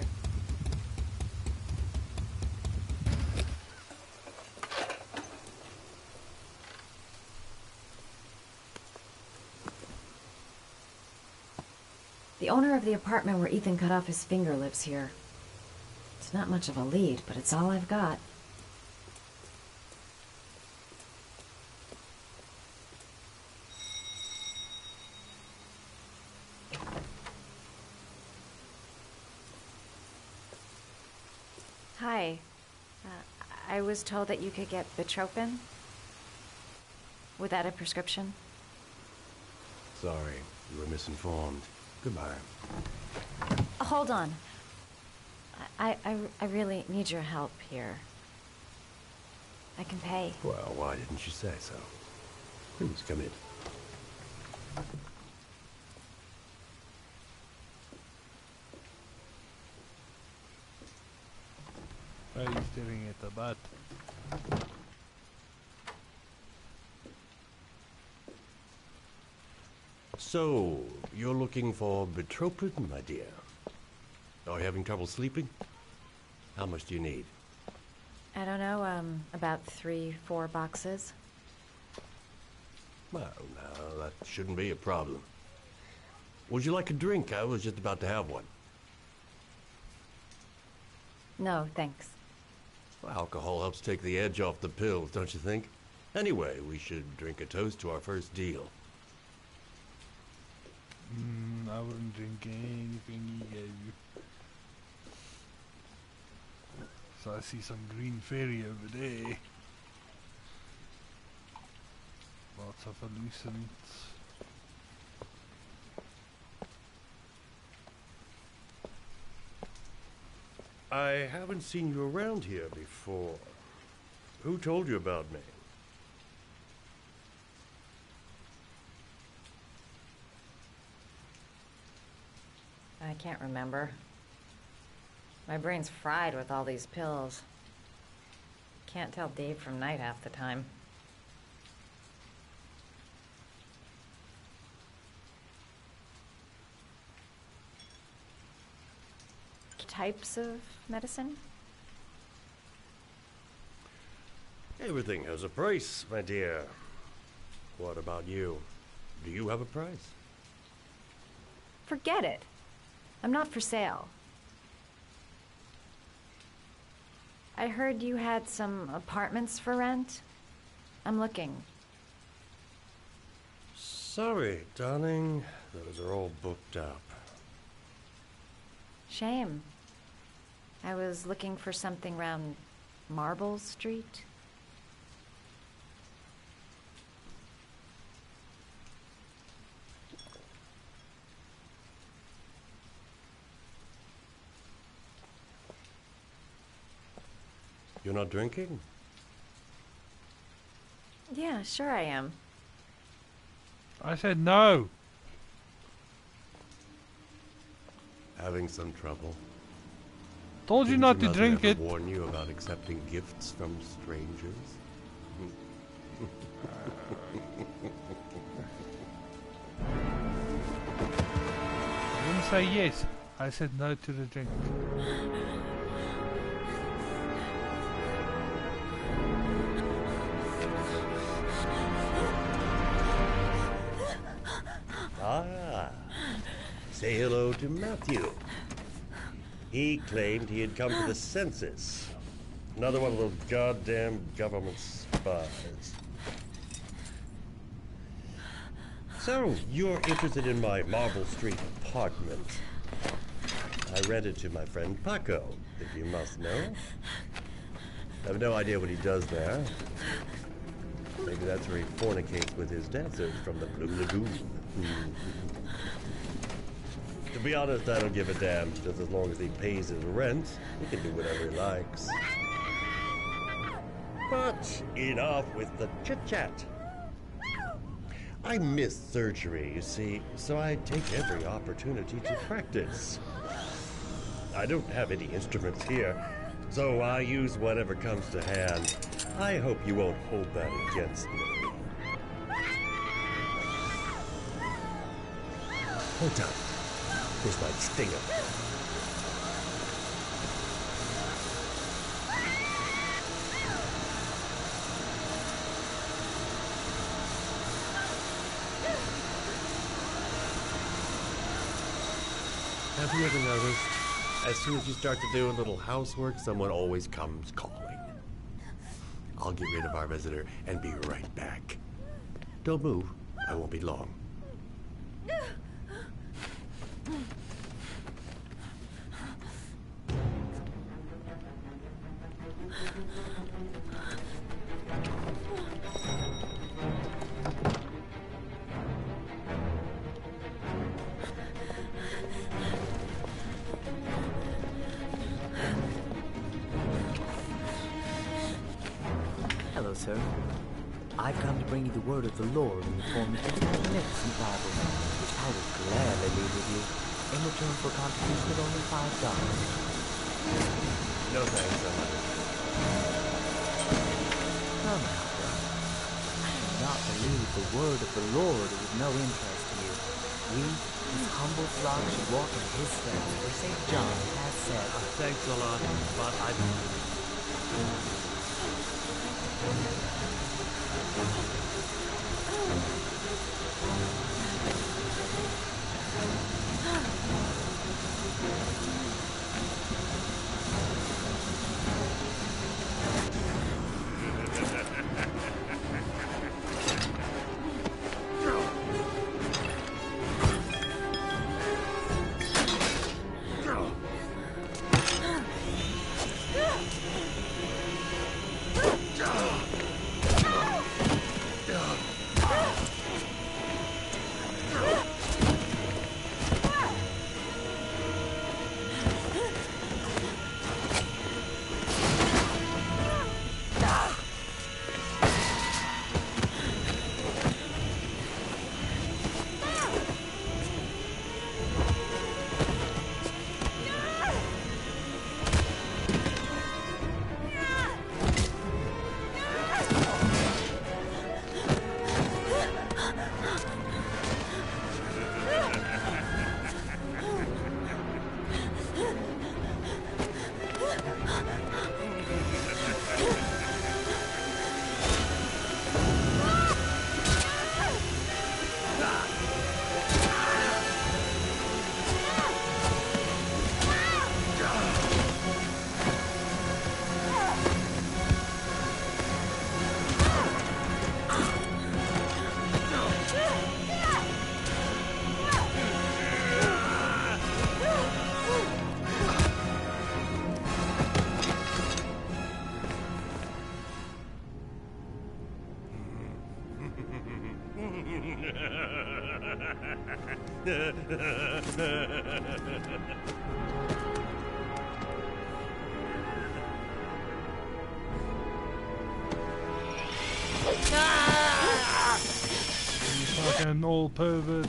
The owner of the apartment where Ethan cut off his finger lives here. It's not much of a lead, but it's all I've got. Hi. I was told that you could get Bitropin without a prescription. Sorry, you were misinformed. Goodbye. Hold on. I really need your help here. I can pay. Well, why didn't you say so? Please come in. Why are you staring at the butt? So, you're looking for Bitropin, my dear? Are you having trouble sleeping? How much do you need? I don't know, about 3-4 boxes. Well, no, that shouldn't be a problem. Would you like a drink? I was just about to have one. No, thanks. Well, alcohol helps take the edge off the pills, don't you think? Anyway, we should drink a toast to our first deal. I wouldn't drink anything he gave you. So I see some green fairy over there. Lots of hallucinations. I haven't seen you around here before. Who told you about me? I can't remember. My brain's fried with all these pills. Can't tell day from night half the time. Types of medicine? Everything has a price, my dear. What about you? Do you have a price? Forget it. I'm not for sale. I heard you had some apartments for rent. I'm looking. Sorry, darling. Those are all booked up. Shame. I was looking for something around Marble Street. You're not drinking? Yeah, sure I am. I said no. Having some trouble? Told you Didn't not to your drink mother it. ever warn you about accepting gifts from strangers? I didn't say yes. I said no to the drink. Ah, say hello to Matthew. He claimed he had come to the census. Another one of those goddamn government spies. So, you're interested in my Marble Street apartment. I rented to my friend Paco, if you must know. I have no idea what he does there. Maybe that's where he fornicates with his dancers from the Blue Lagoon. To be honest, I don't give a damn. Just as long as he pays his rent, he can do whatever he likes. But enough with the chit-chat. I miss surgery, you see, so I take every opportunity to practice. I don't have any instruments here, so I use whatever comes to hand. I hope you won't hold that against me. Hold on. This might sting him. Have you ever noticed, as soon as you start to do a little housework, someone always comes calling? I'll get rid of our visitor and be right back. Don't move. I won't be long. Hello, sir. I've come to bring you the word of the Lord in the form of this magnificent Bible, which I will gladly leave with you in return for a contribution of only $5. No thanks, Come now, brother. I do not believe the word of the Lord is of no interest to you. We, his humble flock, should walk in his steps, for St. John has said. Thanks a lot, but I don't. You fucking old pervert.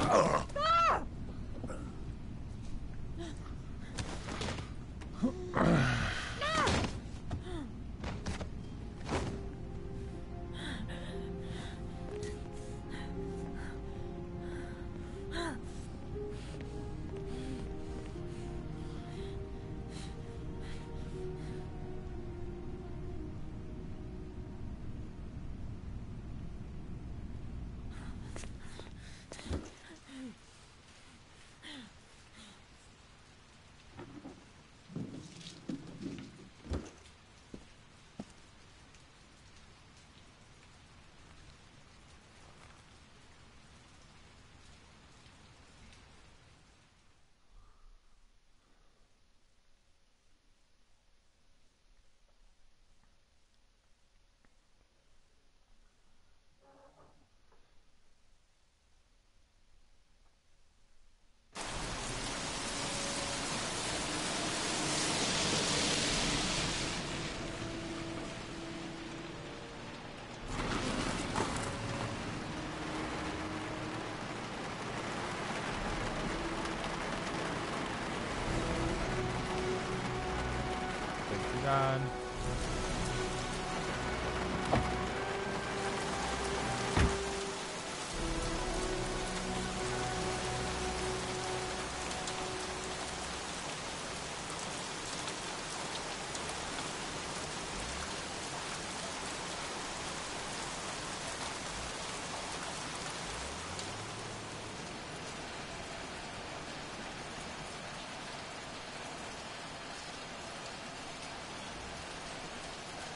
man.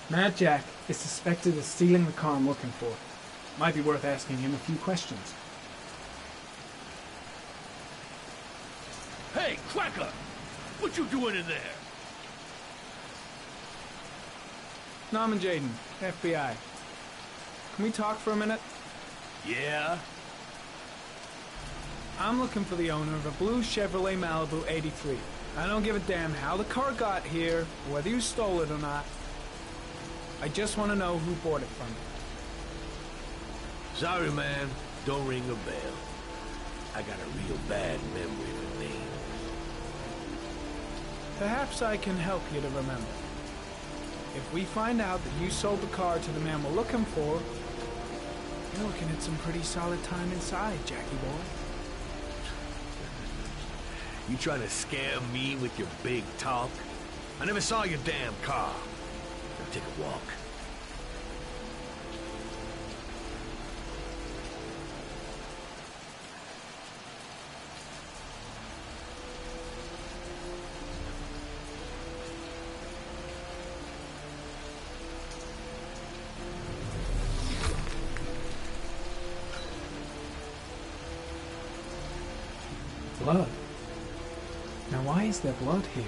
Mad Jack is suspected of stealing the car I'm looking for. Might be worth asking him a few questions. Hey, Cracker! What you doing in there? Norman Jaden, FBI. Can we talk for a minute? Yeah? I'm looking for the owner of a blue Chevrolet Malibu 83. I don't give a damn how the car got here, or whether you stole it or not. I just want to know who bought it from you. Sorry, man. Don't ring a bell. I got a real bad memory for names. Perhaps I can help you to remember. If we find out that you sold the car to the man we're looking for, you're looking at some pretty solid time inside, Jackie boy. You trying to scare me with your big talk? I never saw your damn car. Now take a walk. Blood. Now why is there blood here?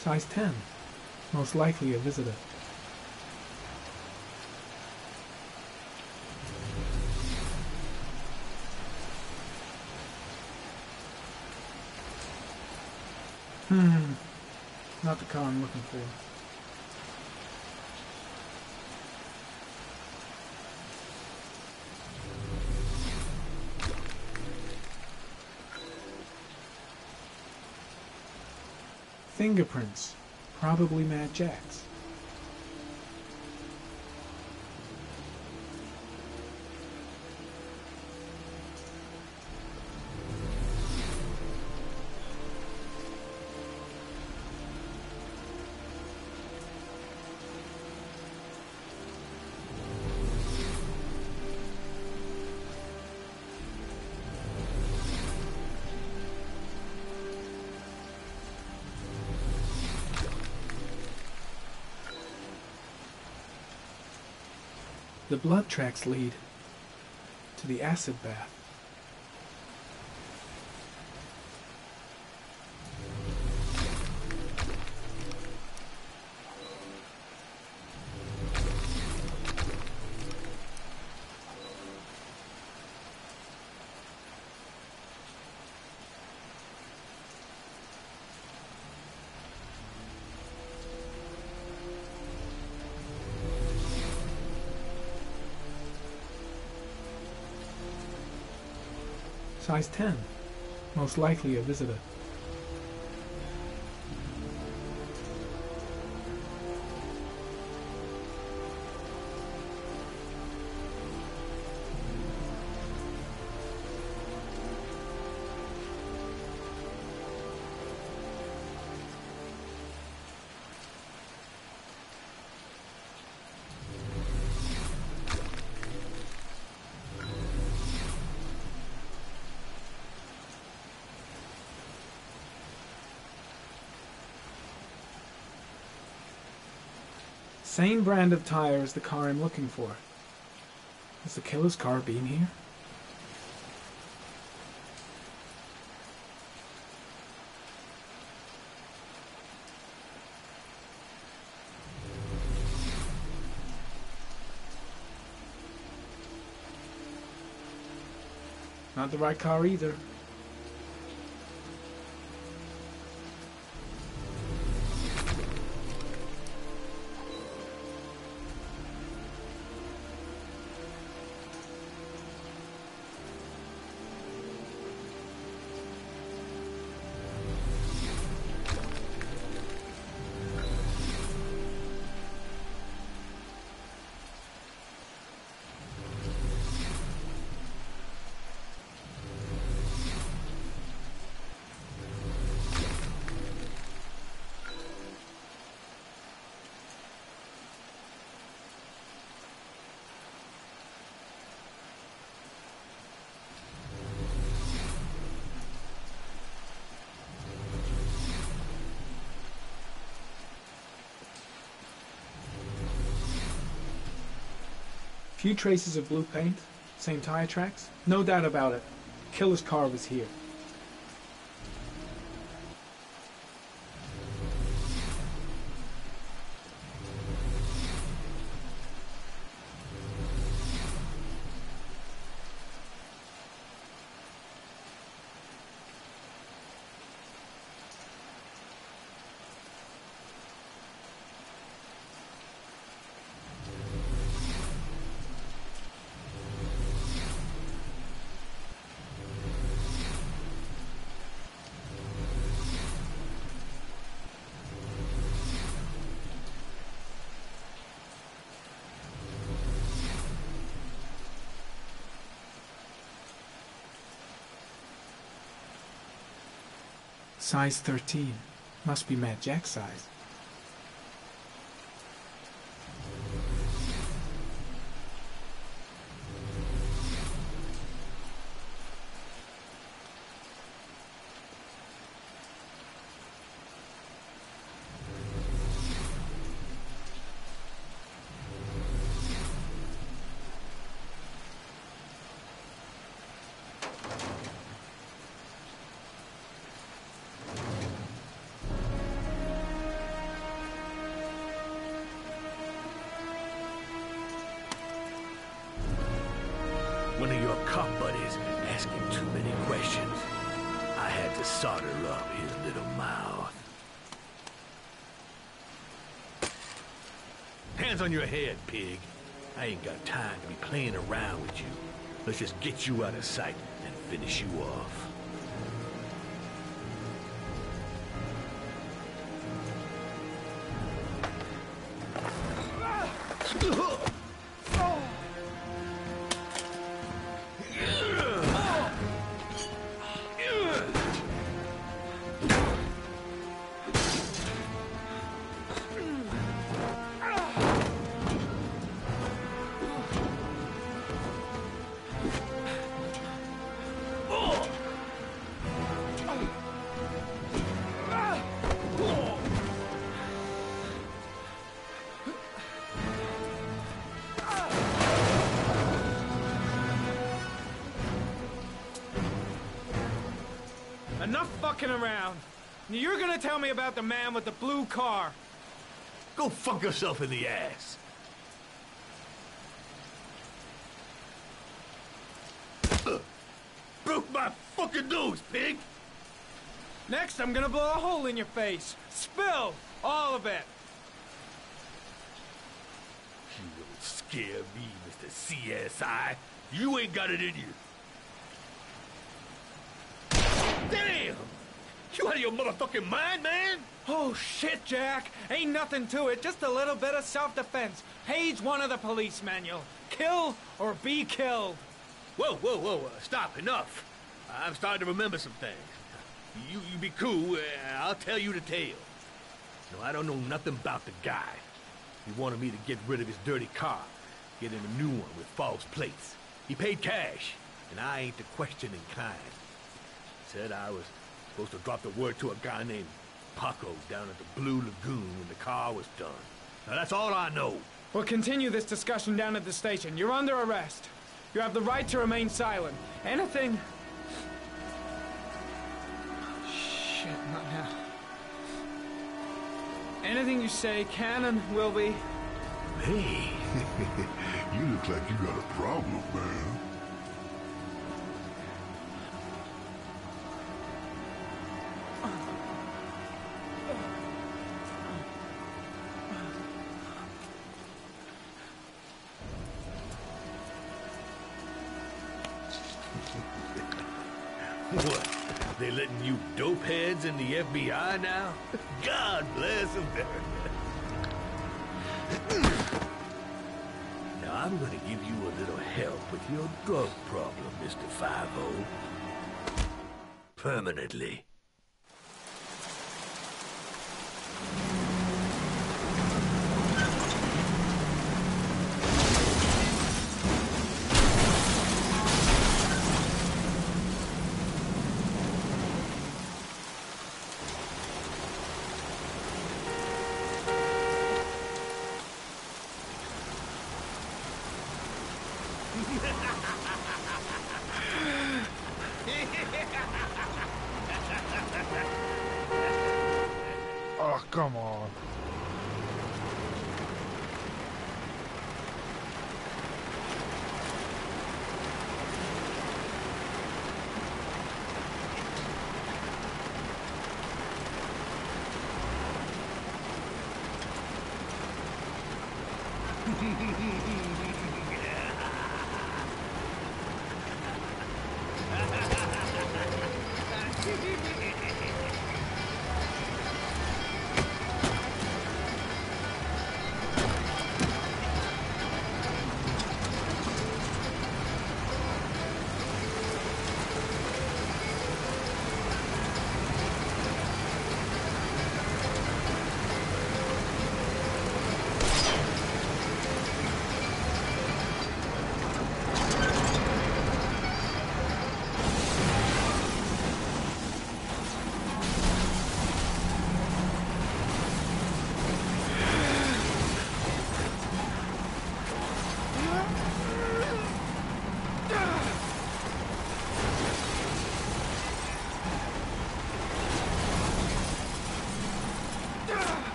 Size 10. Most likely a visitor. Not the car I'm looking for. Fingerprints. Probably Mad Jack's. The blood tracks lead to the acid bath. Size 10. Most likely a visitor. Same brand of tire as the car I'm looking for. Has the killer's car been here? Not the right car either. Few traces of blue paint, same tire tracks. No doubt about it. Killer's car was here. Size 13. Must be Mad Jack's size. One of your cop buddies asking too many questions. I had to solder up his little mouth. Hands on your head, pig. I ain't got time to be playing around with you. Let's just get you out of sight and finish you off. Enough fucking around. You're gonna tell me about the man with the blue car. Go fuck yourself in the ass. Broke my fucking nose, pig! Next, I'm gonna blow a hole in your face. Spill! All of it. You don't scare me, Mr. CSI. You ain't got it in you. Damn! You out of your motherfucking mind, man? Oh, shit, Jack. Ain't nothing to it. Just a little bit of self-defense. Page 1 of the police manual. Kill or be killed. Whoa, whoa, whoa. Stop. Enough. I'm starting to remember some things. You be cool. I'll tell you the tale. No, I don't know nothing about the guy. He wanted me to get rid of his dirty car. Get him a new one with false plates. He paid cash, and I ain't the questioning kind. Said I was supposed to drop the word to a guy named Paco down at the Blue Lagoon when the car was done. Now that's all I know. We'll continue this discussion down at the station. You're under arrest. You have the right to remain silent. Anything... Shit, not now. Anything you say can and will be... Hey. You look like you got a problem, man. What? They letting you dope heads in the FBI now? God bless America. Now I'm gonna give you a little help with your drug problem, Mr. 5-0. Permanently. Oh, come on. Come on.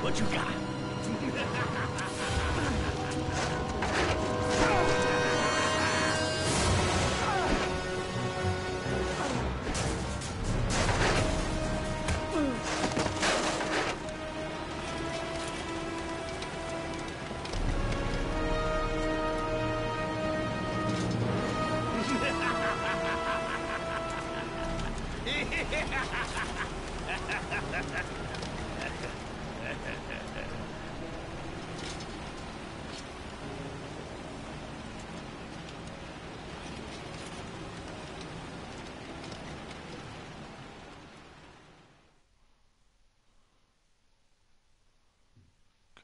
What you got?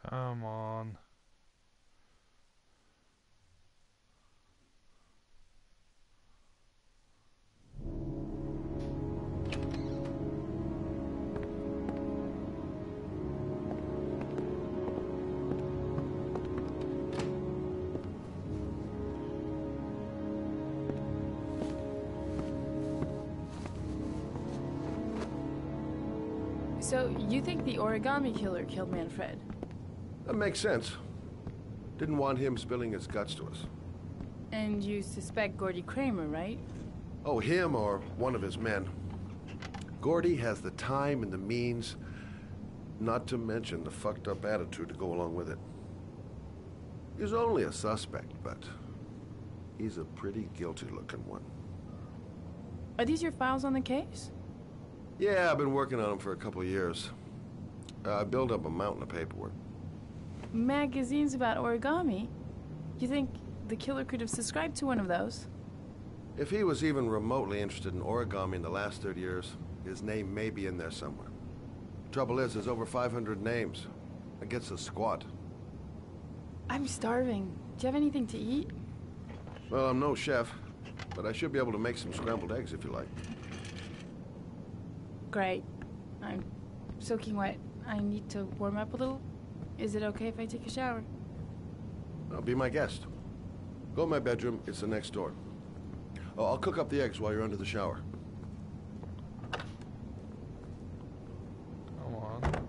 Come on. So, you think the origami killer killed Manfred? That makes sense. Didn't want him spilling his guts to us. And you suspect Gordy Kramer, right? Oh, him or one of his men. Gordy has the time and the means, not to mention the fucked up attitude to go along with it. He's only a suspect, but he's a pretty guilty-looking one. Are these your files on the case? Yeah, I've been working on him for a couple of years. I built up a mountain of paperwork. Magazines about origami? You think the killer could have subscribed to one of those? If he was even remotely interested in origami in the last 30 years, his name may be in there somewhere. Trouble is, there's over 500 names. That gets us squat. I'm starving. Do you have anything to eat? Well, I'm no chef, but I should be able to make some scrambled eggs if you like. Great. I'm soaking wet. I need to warm up a little. Is it okay if I take a shower? Now, be my guest. Go in my bedroom. It's the next door. Oh, I'll cook up the eggs while you're under the shower. Come on.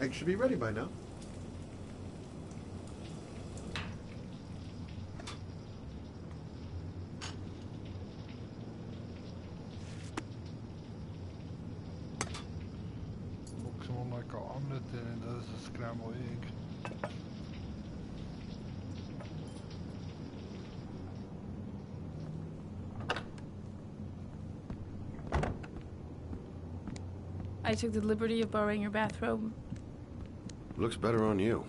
Eggs should be ready by now. Looks more like an omelet than it does a scrambled egg. I took the liberty of borrowing your bathrobe. Looks better on you.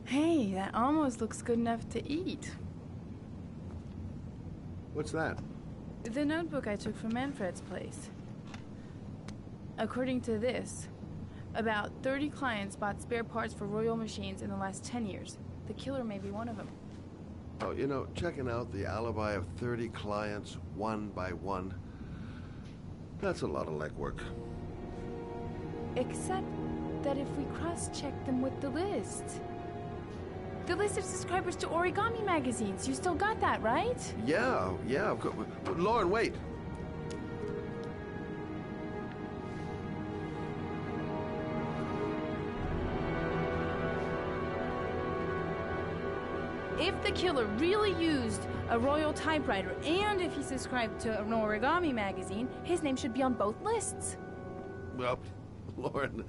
Hey, that almost looks good enough to eat. What's that? The notebook I took from Manfred's place. According to this, about 30 clients bought spare parts for Royal machines in the last 10 years. The killer may be one of them. Oh, you know, checking out the alibi of 30 clients one by one, that's a lot of legwork. Except that if we cross-check them with the list. The list of subscribers to Origami magazines. You still got that, right? Yeah, of course. Lauren, wait. If the killer really used a Royal typewriter, and if he subscribed to an Origami magazine, his name should be on both lists. Well, Lauren,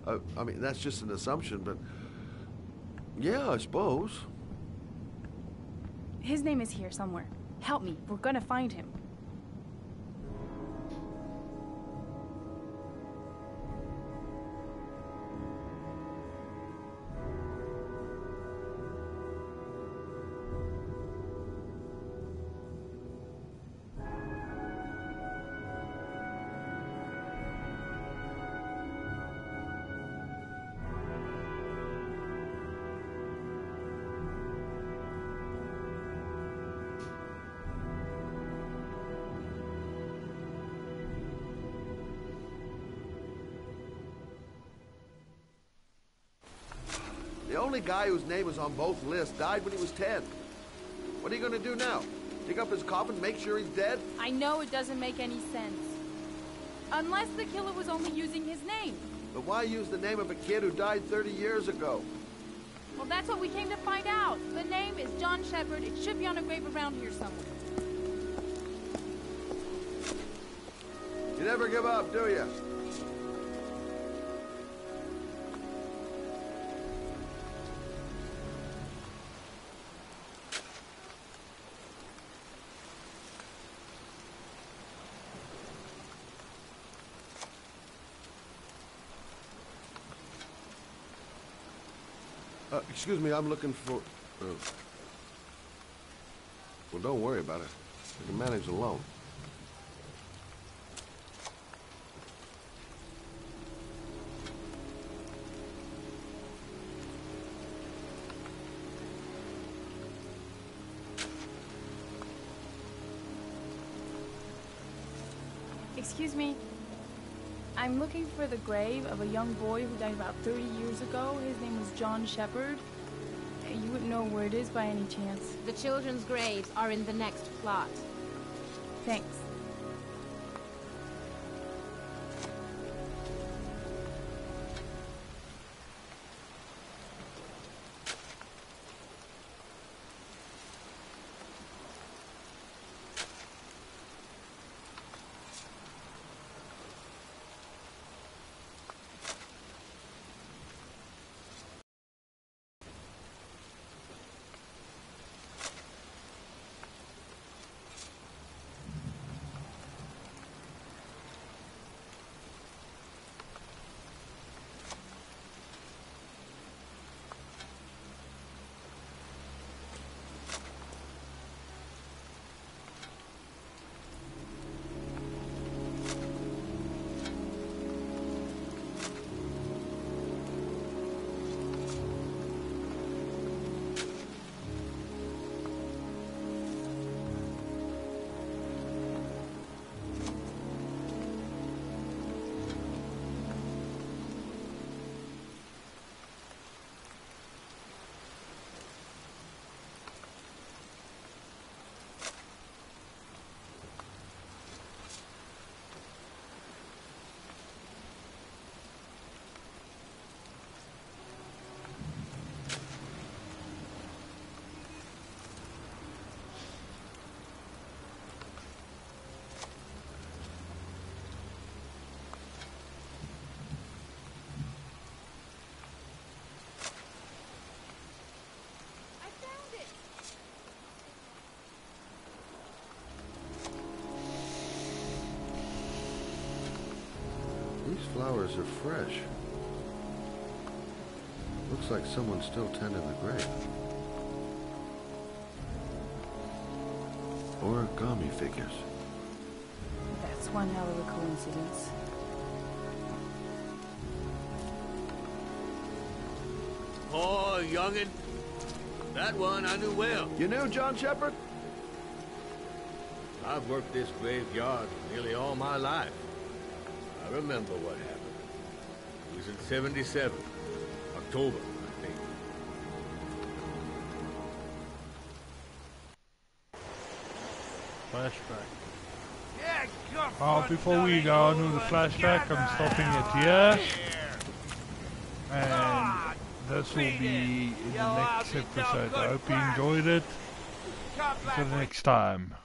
I mean, that's just an assumption, but yeah, I suppose. His name is here somewhere. Help me. We're gonna find him. The only guy whose name was on both lists died when he was 10. What are you gonna do now? Dig up his coffin, make sure he's dead? I know it doesn't make any sense. Unless the killer was only using his name. But why use the name of a kid who died 30 years ago? Well, that's what we came to find out. The name is John Shepard. It should be on a grave around here somewhere. You never give up, do you? Excuse me, I'm looking for... Well, don't worry about it. I can manage alone. Excuse me. I'm looking for the grave of a young boy who died about 30 years ago. His name was John Shepard. You wouldn't know where it is by any chance. The children's graves are in the next plot. Thanks. flowers are fresh. Looks like someone's still tending the grave. Origami figures. That's one hell of a coincidence. Oh, youngin'. That one I knew well. You knew John Shepherd? I've worked this graveyard nearly all my life. I remember what happened. It was in 77. October, I think. Flashback. Oh, before we go on with the flashback, I'm stopping it here. And this will be in the next episode. I hope you enjoyed it. Until next time.